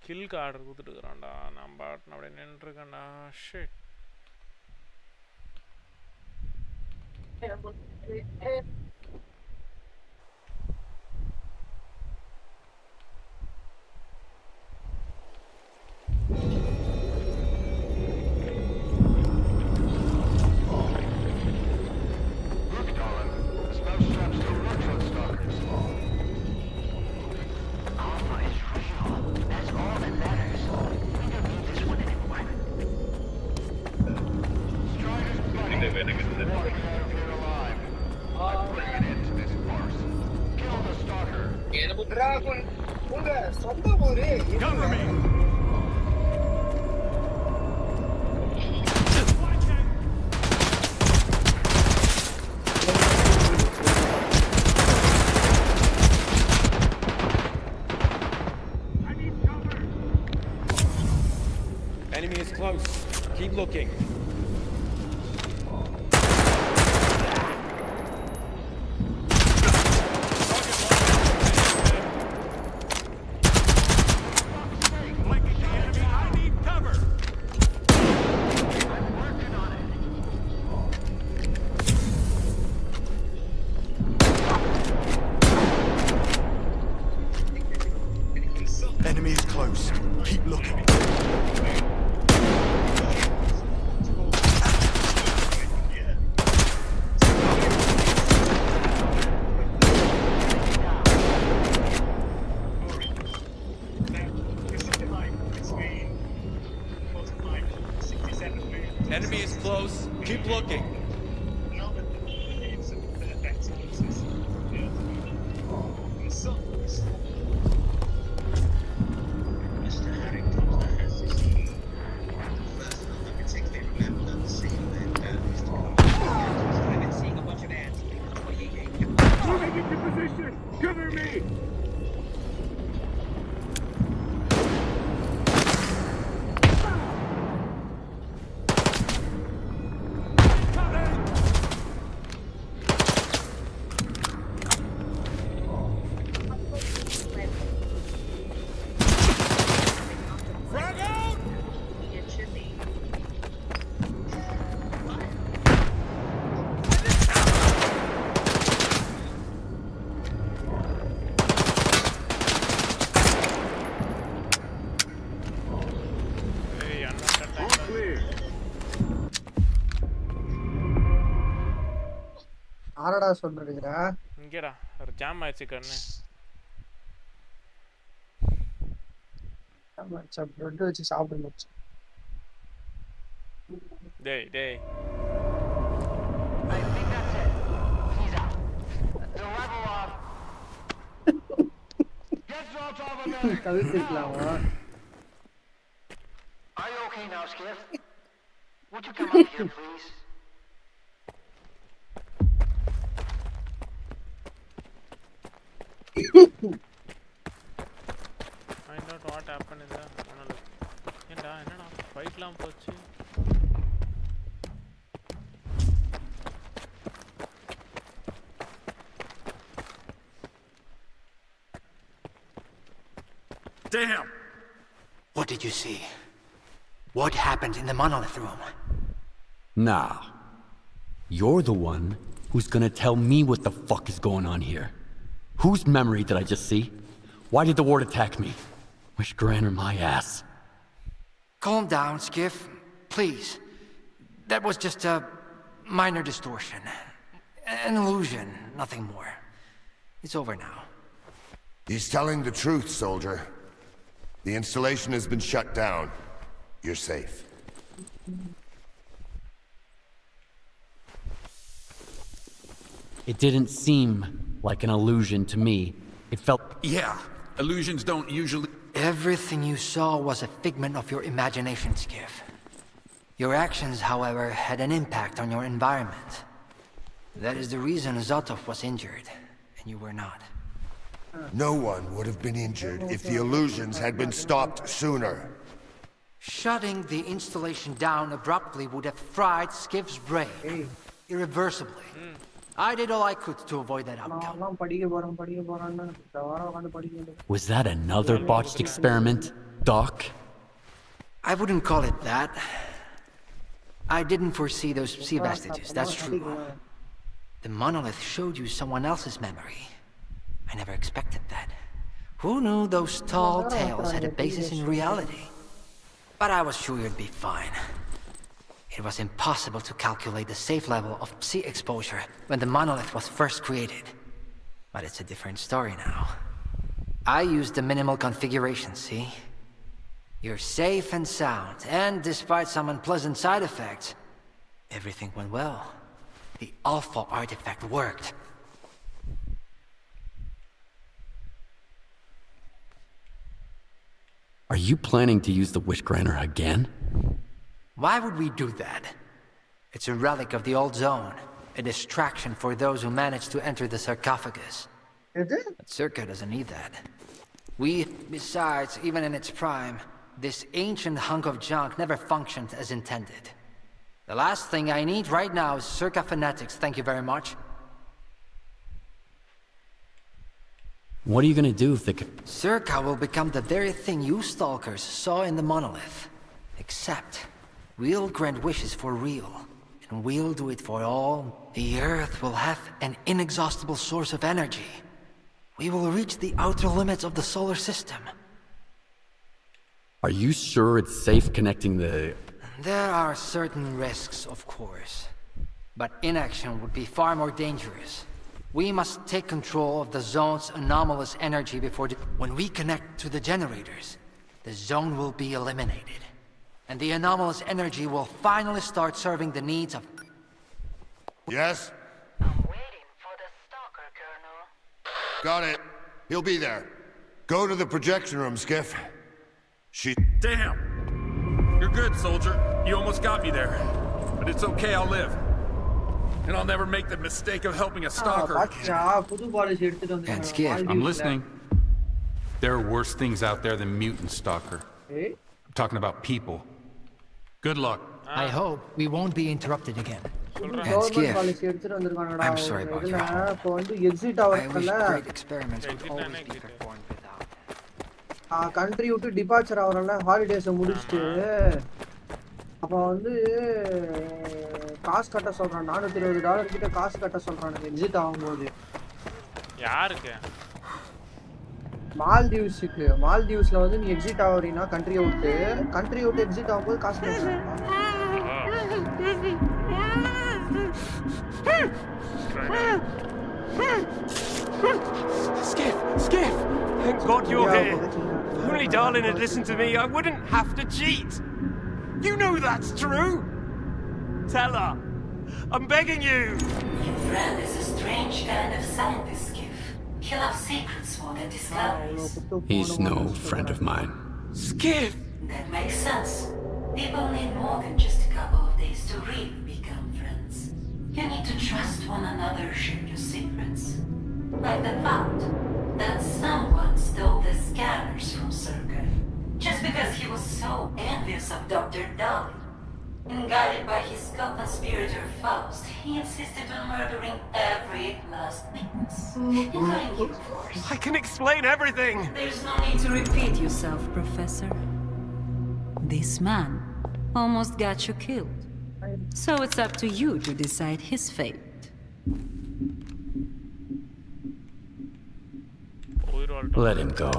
Kill card குடுத்துட்டான்டா நான் பாட்ன அப்படியே நின்னுட்டேன்டா shit Cover me! Enemy is close. Keep looking. Enemy is close. Keep looking. Enemy is close. Keep looking. Moving into position! Cover me! ஆரடா சொல்றீங்கடா இங்கடா ஒரு jam ஆயிச்சு கண்ணு ஆமாச்சா bread வச்சு சாப்பிட மச்சான் டேய் I think that's it. He's out. The level up. Get out of the கழுத்திக்கலாமா Are you okay? Okay now, Skiff. Would you come up here, please? Find out what happened in the monolith. Yenda enna fight lam pochu. Damn! What did you see? What happened in the monolith room? Nah. You're the one who's gonna tell me what the fuck is going on here. Whose memory did I just see? Why did the ward attack me? Wish Granner my ass. Calm down, Skiff. Please. That was just a minor distortion. An illusion, nothing more. It's over now. He's telling the truth, soldier. The installation has been shut down. You're safe. It didn't seem like an illusion to me. It felt... Yeah, illusions don't usually... Everything you saw was a figment of your imagination, Skiff. Your actions, however, had an impact on your environment. That is the reason Zotov was injured, and you were not. No one would have been injured if the illusions had been stopped sooner. Shutting the installation down abruptly would have fried Skiff's brain. Irreversibly. I did all I could to avoid that outcome. Was that another botched experiment, Doc? I wouldn't call it that. I didn't foresee those sea vestiges, that's true. The monolith showed you someone else's memory. I never expected that. Who knew those tall tales had a basis in reality? But I was sure you'd be fine. It was impossible to calculate the safe level of Psi exposure when the monolith was first created. But it's a different story now. I used the minimal configuration, see? You're safe and sound, and despite some unpleasant side effects, everything went well. The Alpha artifact worked. Are you planning to use the Wish Granner again? Why would we do that? It's a relic of the old zone, a distraction for those who manage to enter the sarcophagus. But S.T.A.L.K.E.R doesn't need that. Besides, even in its prime, this ancient hunk of junk never functioned as intended. The last thing I need right now is S.T.A.L.K.E.R fanatics, thank you very much. What are you gonna do if the... S.T.A.L.K.E.R will become the very thing you stalkers saw in the monolith. Except, we'll grant wishes for real. And we'll do it for all. The Earth will have an inexhaustible source of energy. We will reach the outer limits of the solar system. Are you sure it's safe connecting the... There are certain risks, of course. But inaction would be far more dangerous. We must take control of the zone's anomalous energy before when we connect to the generators, the zone will be eliminated. And the anomalous energy will finally start serving the needs of... Yes? I'm waiting for the stalker, Colonel. Got it. He'll be there. Go to the projection room, Skiff. Damn! You're good, soldier. You almost got me there. But it's okay, I'll live. And I'll never make the mistake of helping a stalker again. And Skiff. I'm listening. There are worse things out there than mutant stalker. I'm talking about people. Good luck. I hope we won't be interrupted again. And Skiff, I'm sorry about your harm. I wish great experiments could always be performed without. Country விட்டு departure ஆவறல holidays முடிச்சிட்டு அப்ப வந்து காசு கட்ட சொல்றான் $420 கிட்ட காசு கட்ட சொல்றானுங்க எக்ஸிட் ஆகும்போது யாருக்கு மால்தீவ்ஸ்ல வந்து நீ எக்ஸிட் ஆவறீனா கண்ட்ரியை விட்டு எக்ஸிட் ஆகும்போது காசு கட்டணும் Skip! Thank God you're here. If only Darlin had listened to me, I wouldn't have to cheat. You know that's true. Tell her. I'm begging you. Your friend is a strange kind of scientist, Skip. He loves secrets more than discoveries. He's no friend of mine. Skip! That makes sense. People need more than just a couple of days to really become friends. You need to trust one another, share your secrets. Like the fact that someone stole the scanners from S.T.A.L.K.E.R. just because he was so envious of Dr. Darling. And guided by his co-conspirator Faust, he insisted on murdering every last witness, including you, of course. I can explain everything! There's no need to repeat yourself, Professor. This man almost got you killed. So it's up to you to decide his fate. Let him go.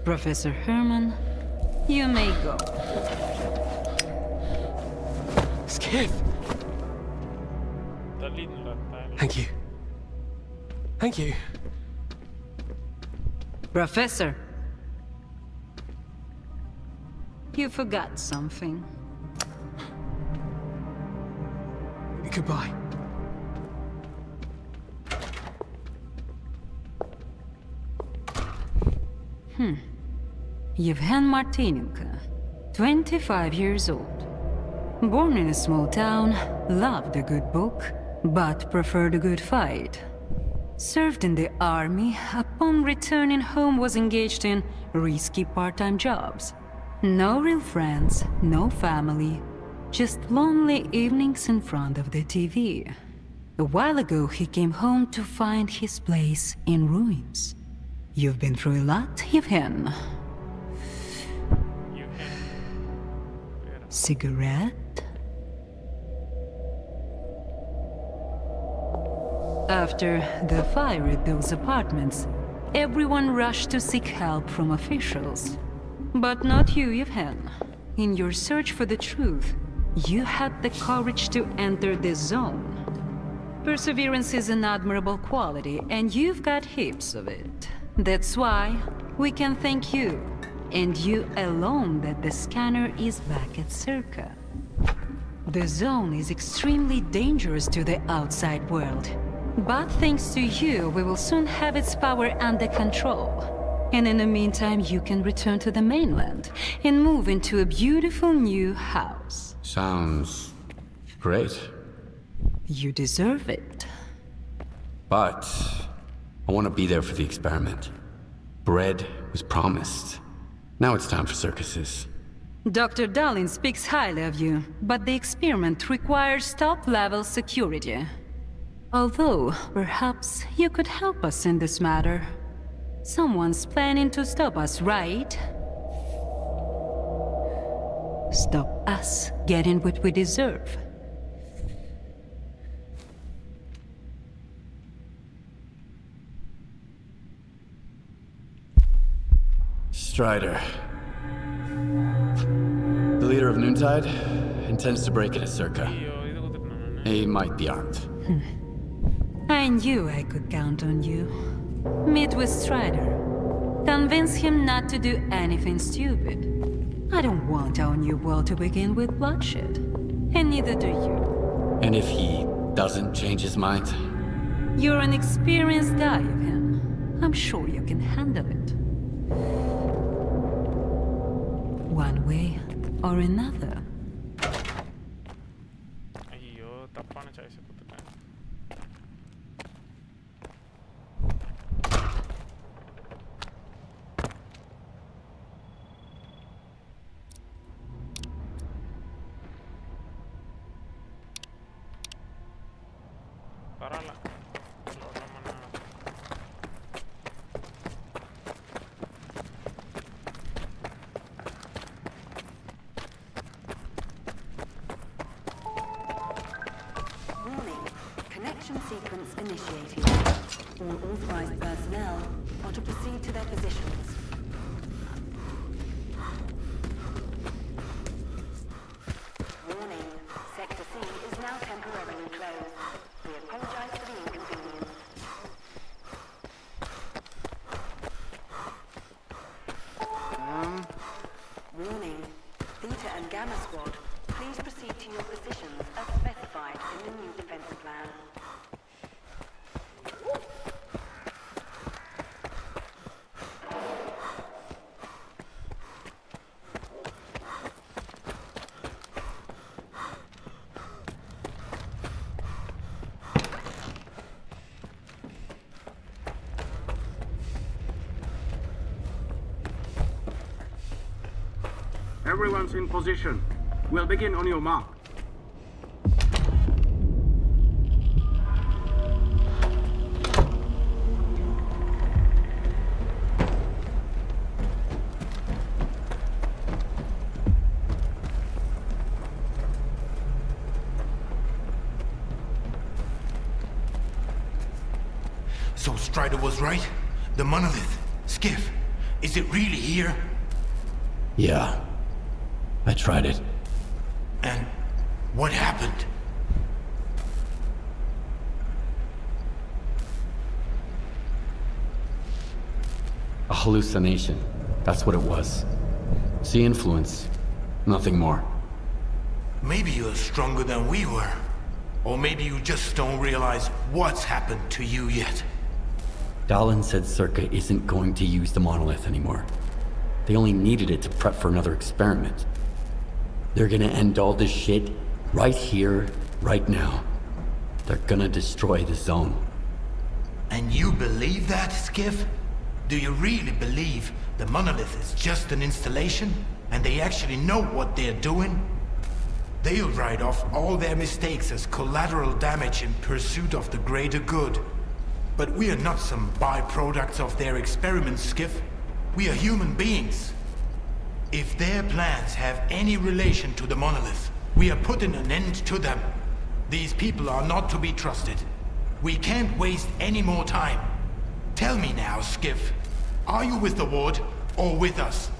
Professor Herman, you may go. Skip! Thank you. Thank you. Professor, you forgot something. Goodbye. Yevhen Martinenko, 25 years old. Born in a small town, loved a good book, but preferred a good fight. Served in the army, upon returning home was engaged in risky part-time jobs. No real friends, no family, just lonely evenings in front of the TV. A while ago he came home to find his place in ruins. You've been through a lot, Yevhen. Cigarette? After the fire at those apartments, everyone rushed to seek help from officials. But not you, Yevhen. In your search for the truth, you had the courage to enter the zone. Perseverance is an admirable quality, and you've got heaps of it. That's why we can thank you, and you alone, that the scanner is back at S.T.A.L.K.E.R. The zone is extremely dangerous to the outside world. But thanks to you, we will soon have its power under control. And in the meantime, you can return to the mainland and move into a beautiful new house. Sounds great. You deserve it. But I want to be there for the experiment. Bread was promised. Now it's time for circuses. Dr. Darling speaks highly of you, but the experiment requires top-level security. Although, perhaps you could help us in this matter. Someone's planning to stop us, right? Stop us getting what we deserve. Strider. The leader of Noontide intends to break into S.T.A.L.K.E.R. He might be armed. I knew I could count on you. Meet with Strider. Convince him not to do anything stupid. I don't want our new world to begin with bloodshed. And neither do you. And if he doesn't change his mind? You're an experienced guy, Yevhen. I'm sure you can handle it. One way or another. ஐயோ தப்பான choice கொடுத்துட்டேன். பரவாயில்ல. Sequence initiated. All authorized personnel are to proceed to their positions. Warning, Sector C is now temporarily closed. We apologize for the inconvenience. Warning, Theta and Gamma Squad, please proceed to your positions as specified in Everyone's in position. We'll begin on your mark. So Strider was right? The monolith, Skiff, is it really here? Yeah. I tried it. And what happened? A hallucination. That's what it was. Sea influence. Nothing more. Maybe you're stronger than we were. Or maybe you just don't realize what's happened to you yet. Dallin said S.T.A.L.K.E.R isn't going to use the monolith anymore. They only needed it to prep for another experiment. They're gonna end all this shit right here, right now. They're gonna destroy the zone. And you believe that, Skiff? Do you really believe the monolith is just an installation and they actually know what they're doing? They'll write off all their mistakes as collateral damage in pursuit of the greater good. But we are not some byproducts of their experiments, Skiff. We are human beings. If their plans have any relation to the monolith, we are putting an end to them. These people are not to be trusted. We can't waste any more time. Tell me now, Skiff. Are you with the Ward or with us?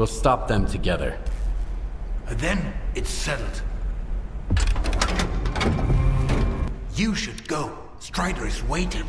We'll stop them together. Then it's settled. You should go. Strider is waiting.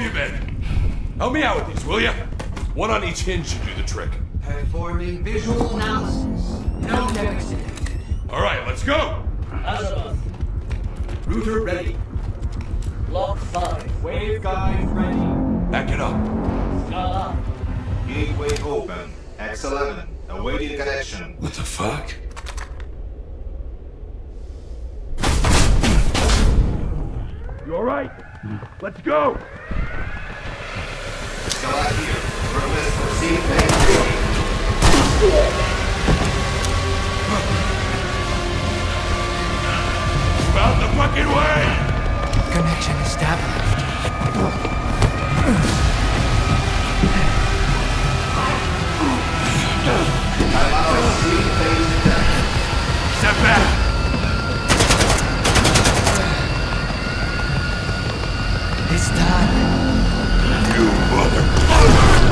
you men. Help me out with these, will ya? One on each hinge should do the trick. Performing visual analysis. No negative. Alright, let's go! Azeroth. Router ready. Lock 5. Waveguide ready. Back it up. Scala. Gateway open. X11. Awaiting connection. What the fuck? You alright? Let's go! Scala here. Request for safe Out the fucking way! Connection established. Step back! It's done. You motherfucker!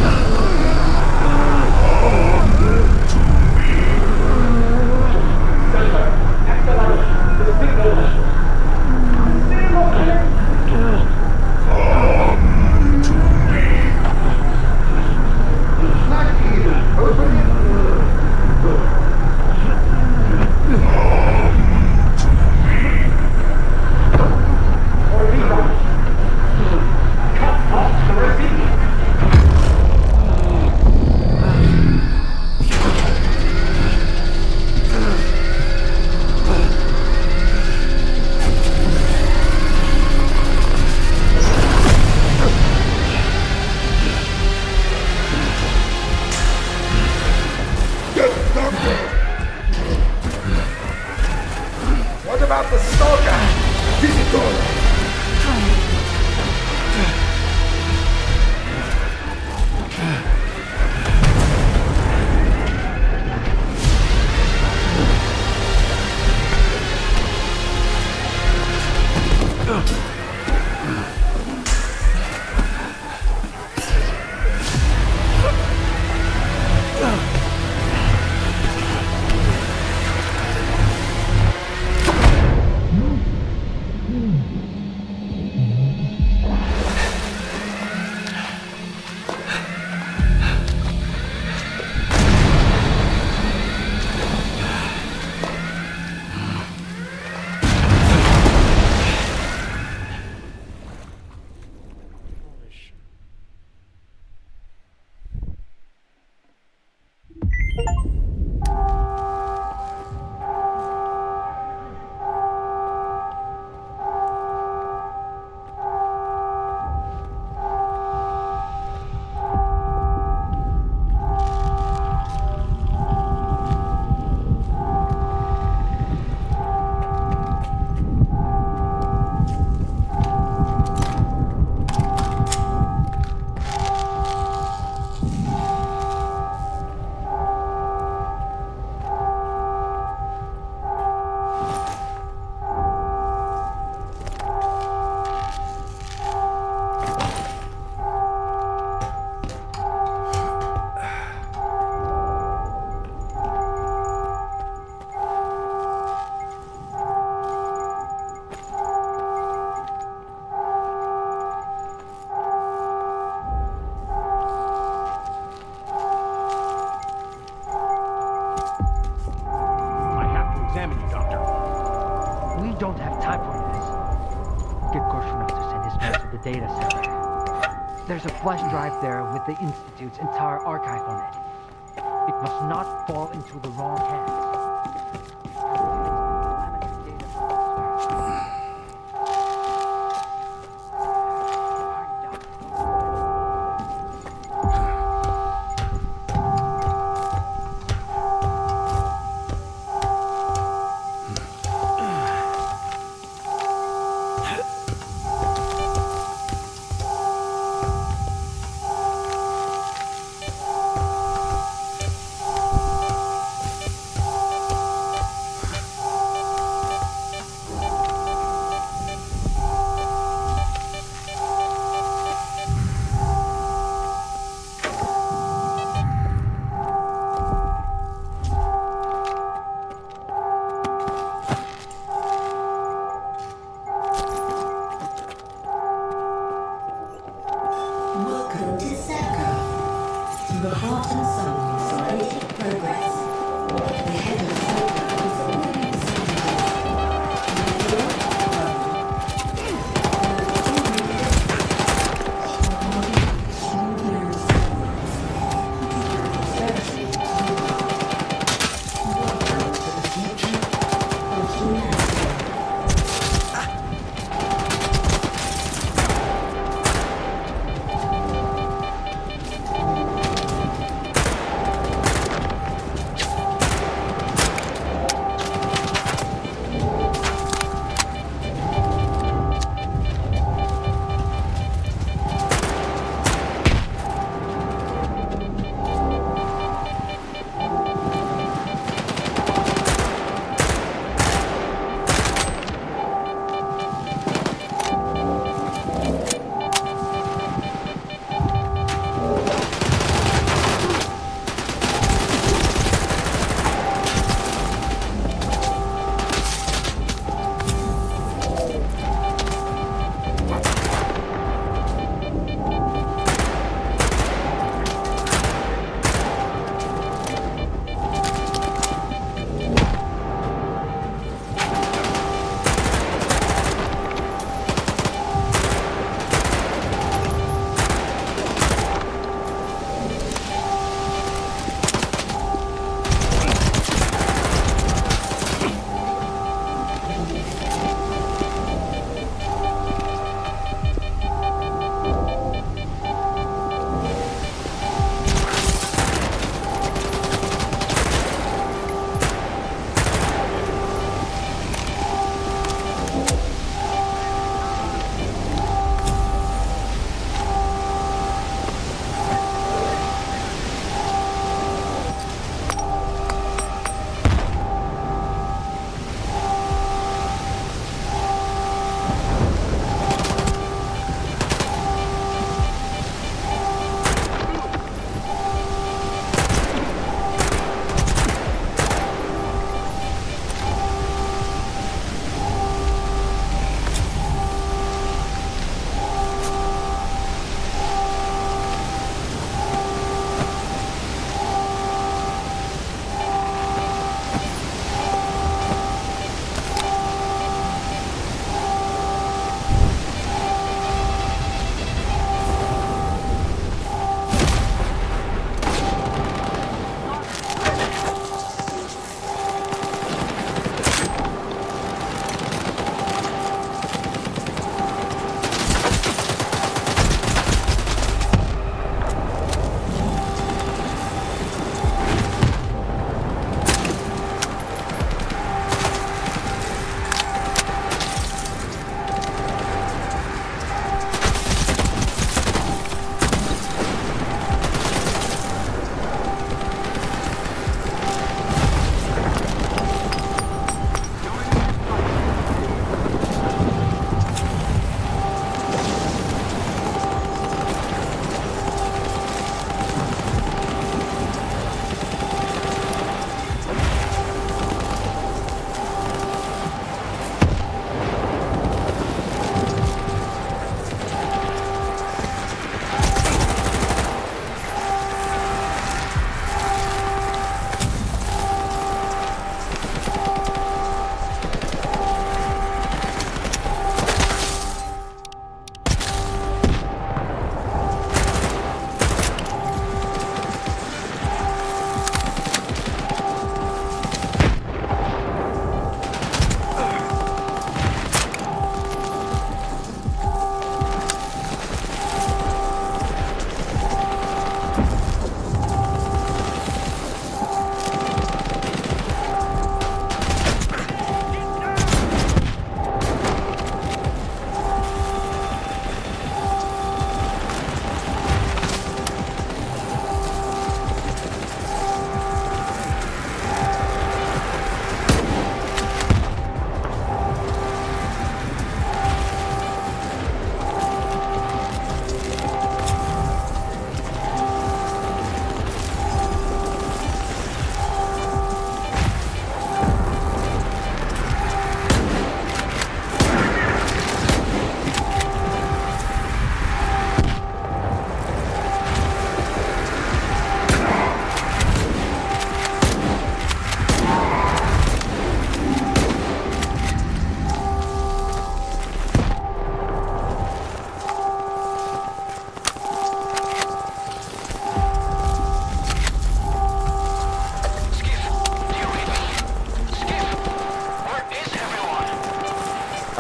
What about the S.T.A.L.K.E.R? Visitor! don't have time for this. Get Korshunov to send his men to the data center. There's a flash drive there with the Institute's entire archive on it. It must not fall into the wrong hands. the heart and soul of scientific progress. The head of S.T.A.L.K.E.R is already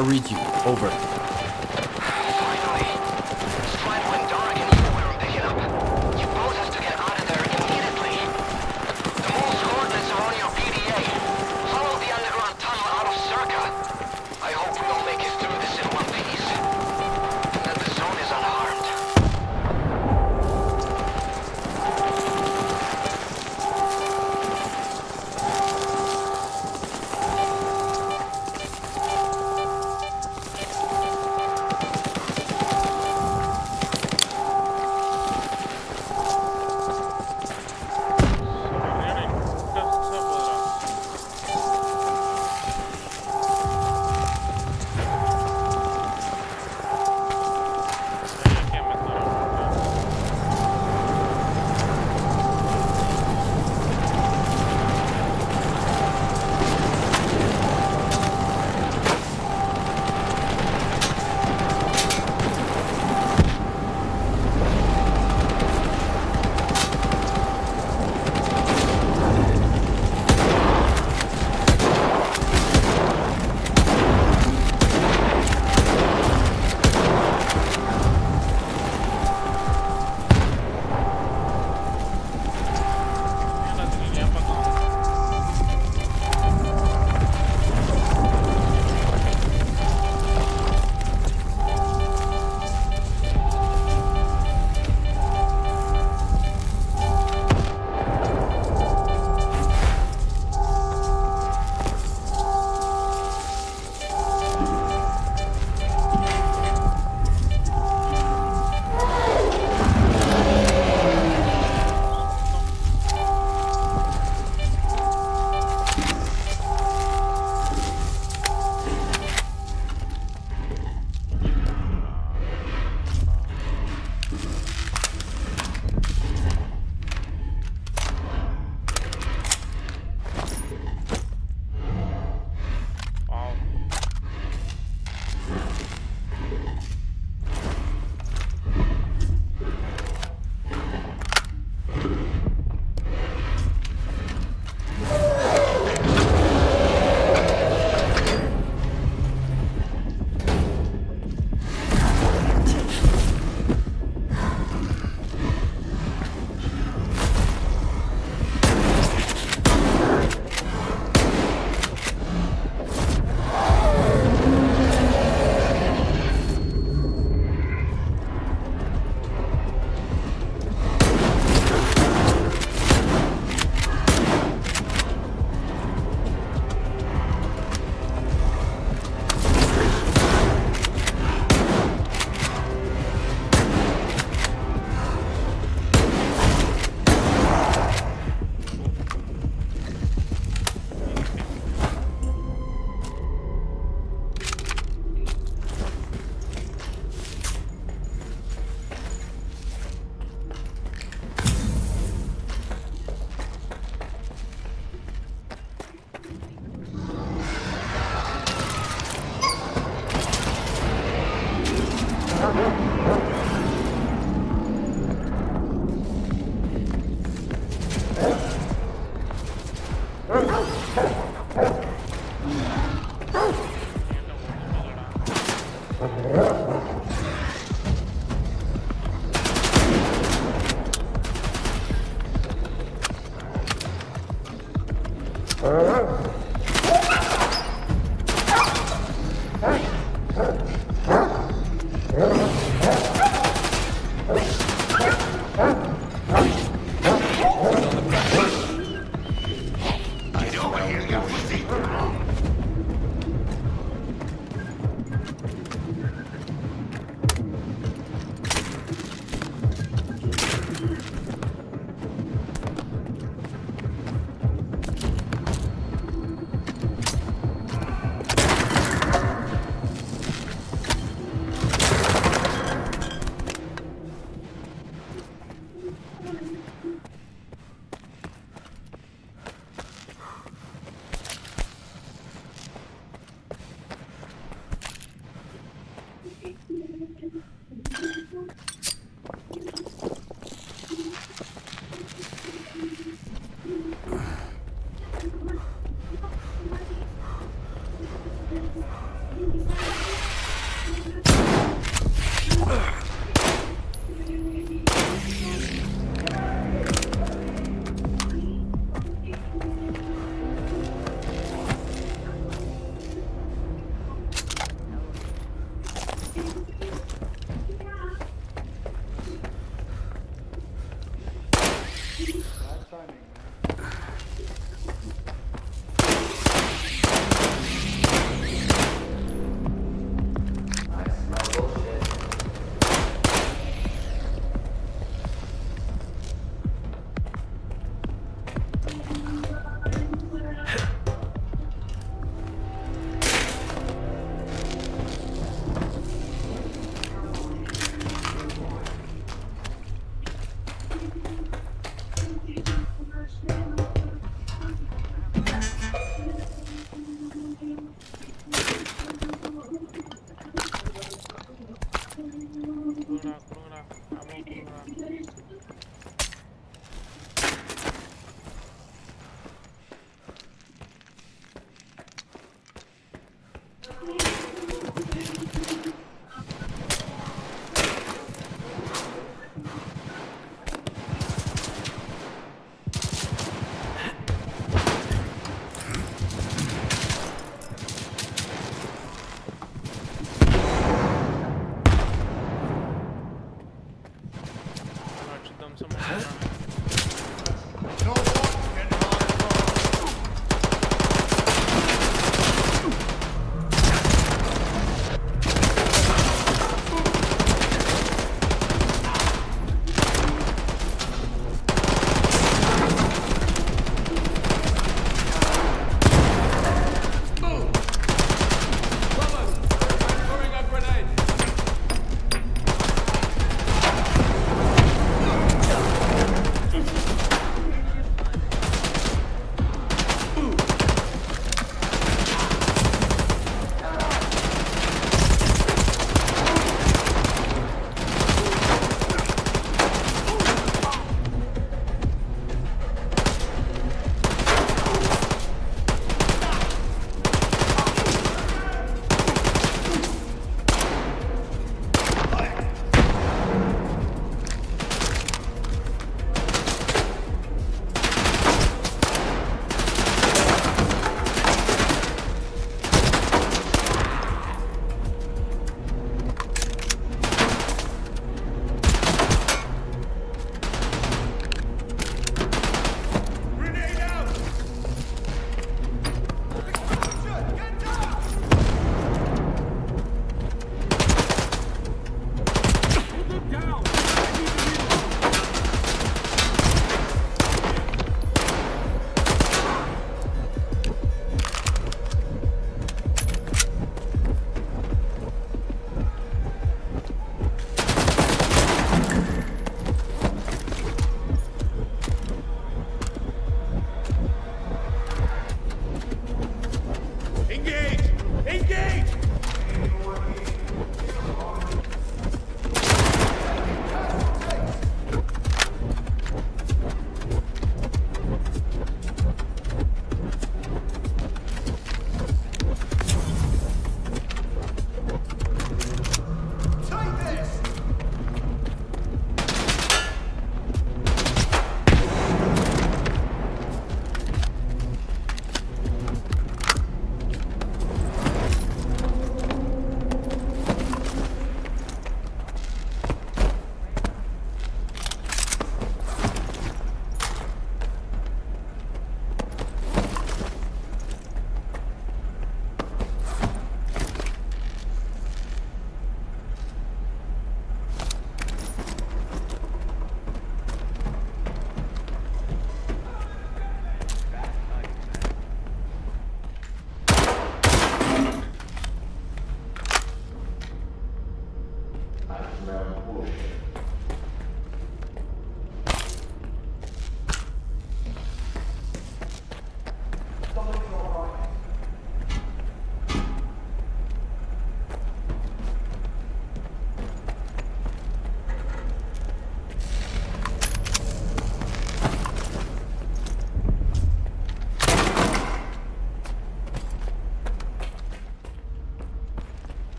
I'll read you. Over.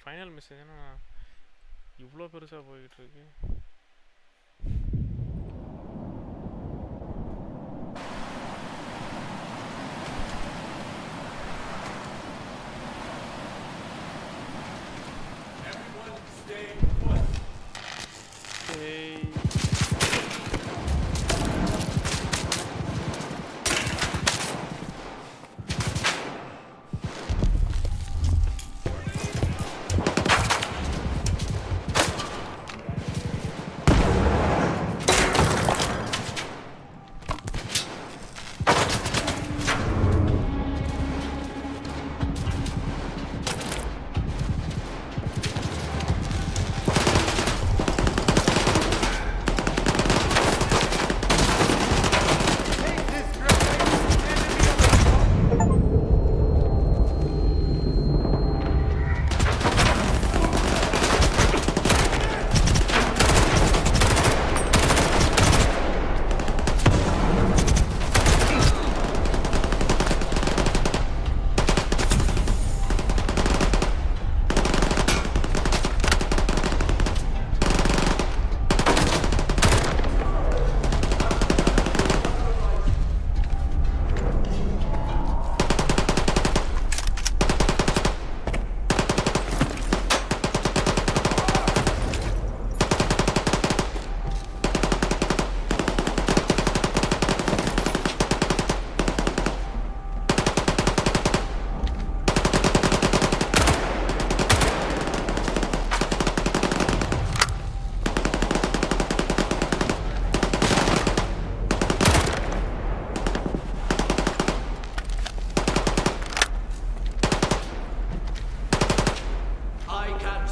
Final message ஏன்னா இவ்வளோ பெருசாக போய்கிட்டு இருக்கு.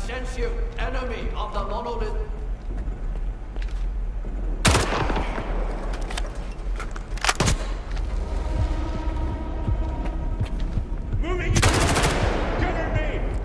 sentient enemy of the monolith. Moving! Cover me!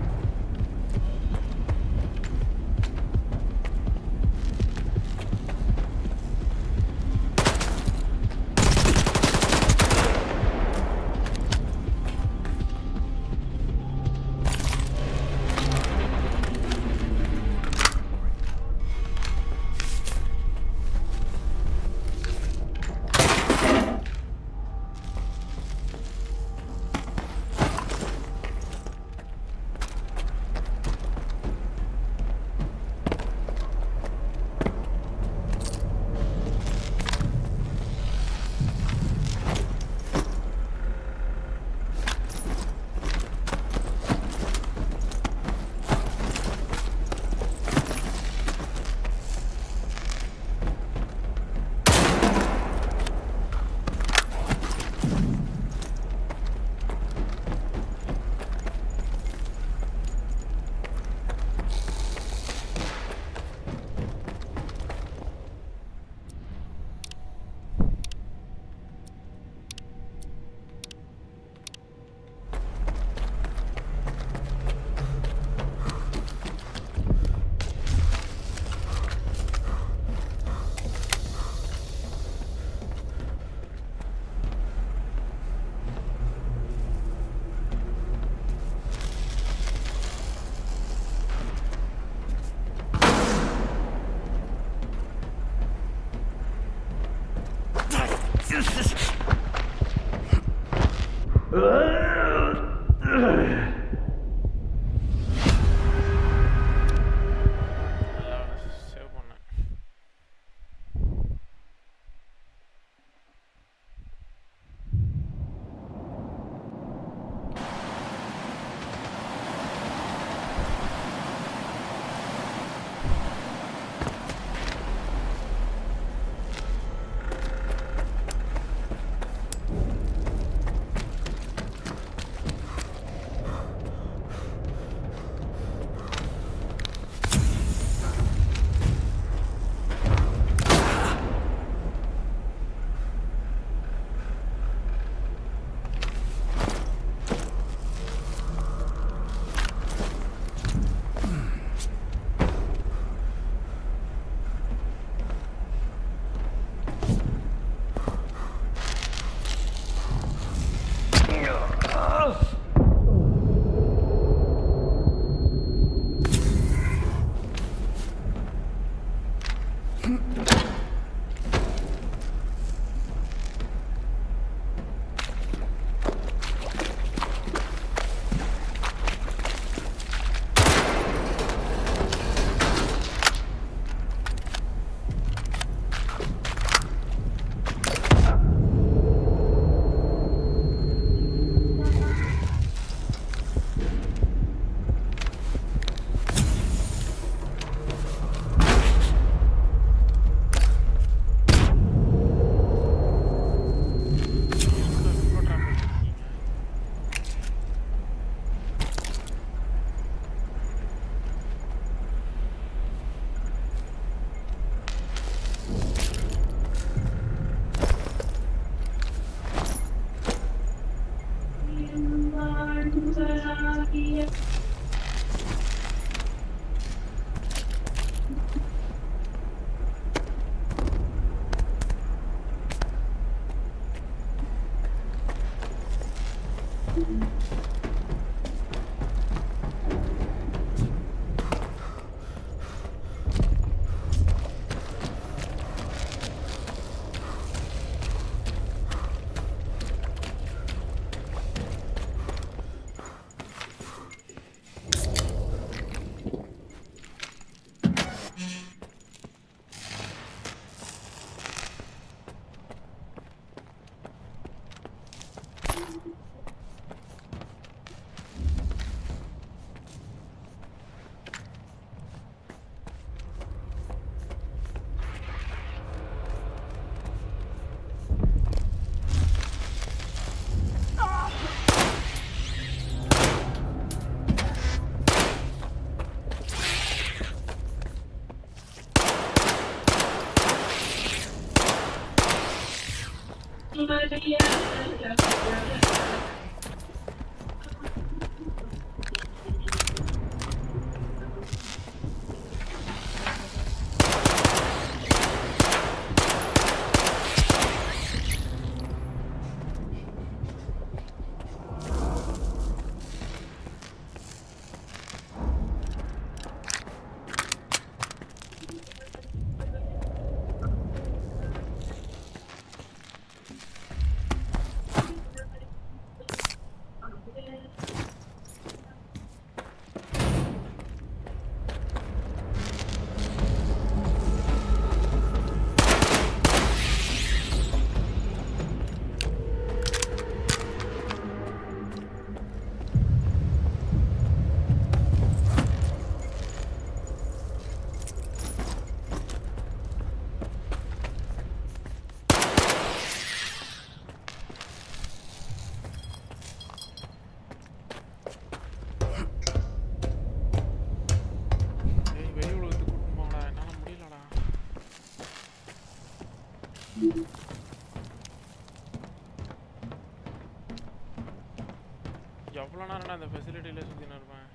எவ்வளோ நேரம் அந்த ஃபெசிலிட்டியில சுற்றின்னு இருப்பேன்.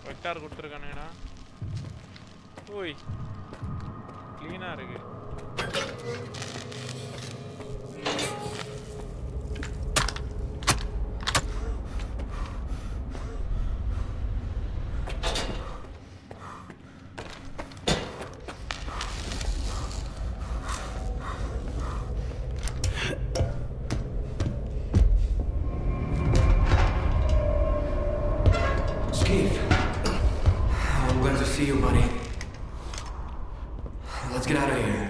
Vector கொடுத்துருக்கானேடா. ஓய் க்ளீனாக இருக்கு. See you, buddy. Let's get out of here.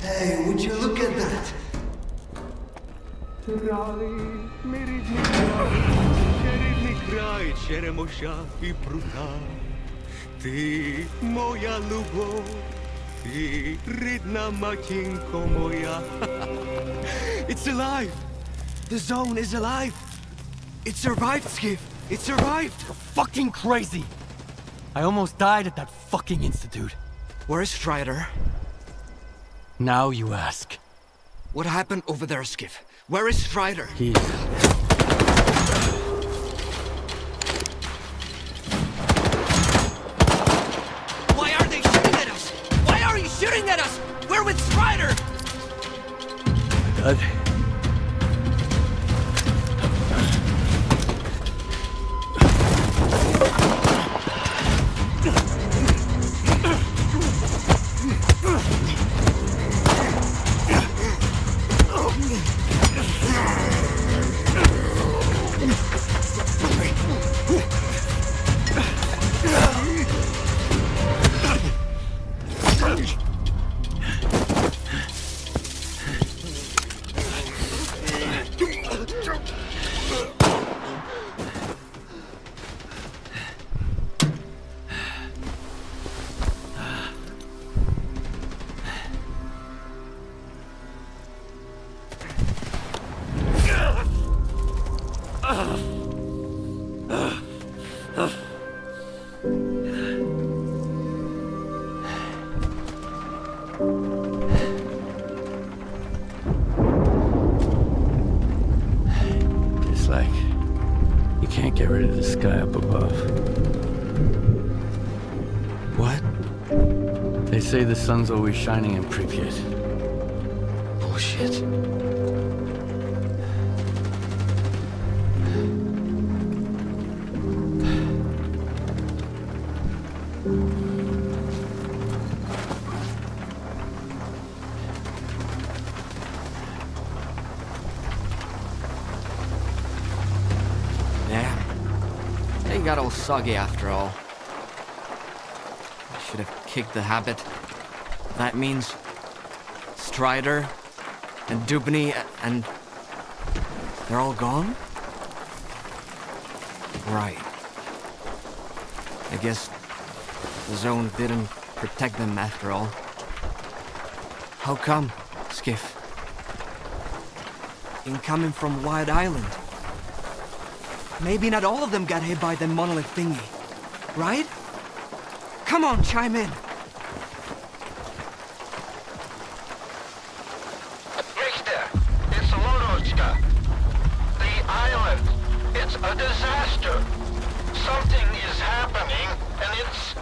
Hey, would you look at that? It's alive! The zone is alive! It survived, Skiff! It survived! Fucking crazy! I almost died at that fucking institute. Where is Strider? Now you ask. What happened over there, Skiff? Where is Strider? Why are they shooting at us? Why are you shooting at us? We're with Strider! Dad? Get rid of the sky up above. What? They say the sun's always shining in Pripyat. Bullshit. Got all soggy after all. I should have kicked the habit. That means Strider and Dubny and they're all gone? Right. I guess the zone didn't protect them after all. How come, Skiff? Incoming from Wild Island. Maybe not all of them got hit by the monolith thingy, right? Come on, chime in. Richter, it's Lodochka. The island, it's a disaster. Something is happening, and it's...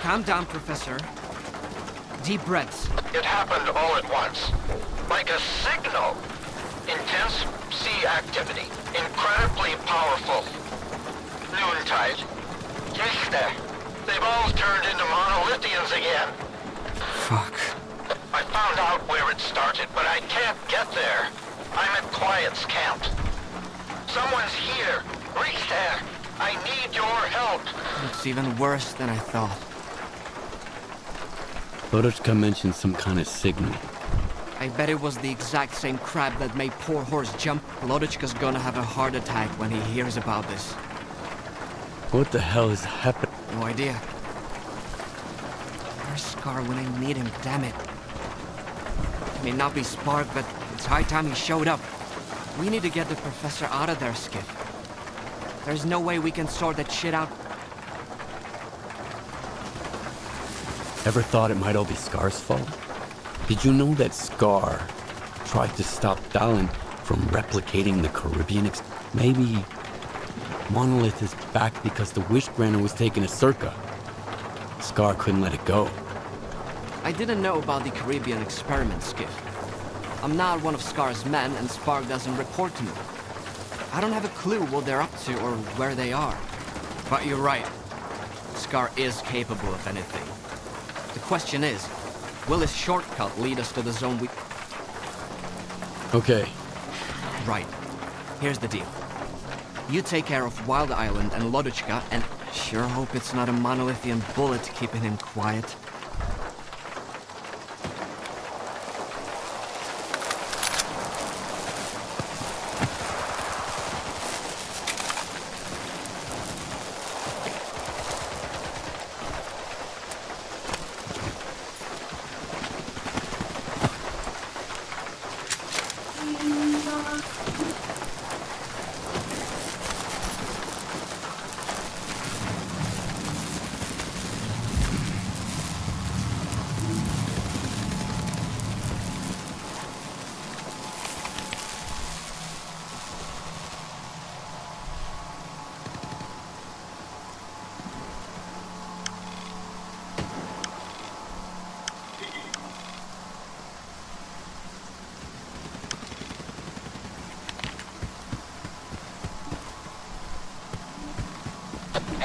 Calm down, Professor. Deep breaths. It happened all at once. Like a signal. Intense sea activity. Incredibly powerful. Noontide. Richter. They've all turned into monolithians again. Fuck. I found out where it started, but I can't get there. I'm at Quiet's camp. Someone's here. Richter, I need your help. It's even worse than I thought. Lodochka mentioned some kind of signal. I bet it was the exact same crab that made poor horse jump. Lodochka's gonna have a heart attack when he hears about this. What the hell is happening? No idea. Where's Scar when I need him, damn it? It may not be Spark, but it's high time he showed up. We need to get the professor out of there, Skip. There's no way we can sort that shit out. Ever thought it might all be Scar's fault? Did you know that S.T.A.L.K.E.R tried to stop Dallin from replicating the Caribbean Maybe Monolith is back because the Wish Granter was taken to Circa. S.T.A.L.K.E.R couldn't let it go. I didn't know about the Caribbean experiment, Skiff. I'm not one of S.T.A.L.K.E.R's men, and Spark doesn't report to me. I don't have a clue what they're up to or where they are. But you're right. S.T.A.L.K.E.R is capable of anything. The question is, will this shortcut lead us to the zone we... Okay. Right. Here's the deal. You take care of Wild Island and Lodochka, and sure hope it's not a monolithian bullet keeping him quiet.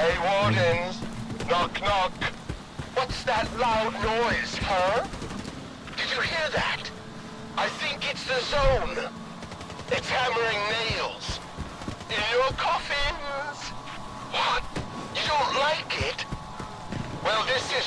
Hey, Wardens! Knock, knock! What's that loud noise, huh? Did you hear that? I think it's the zone. It's hammering nails. In your coffins! What? You don't like it? Well, this is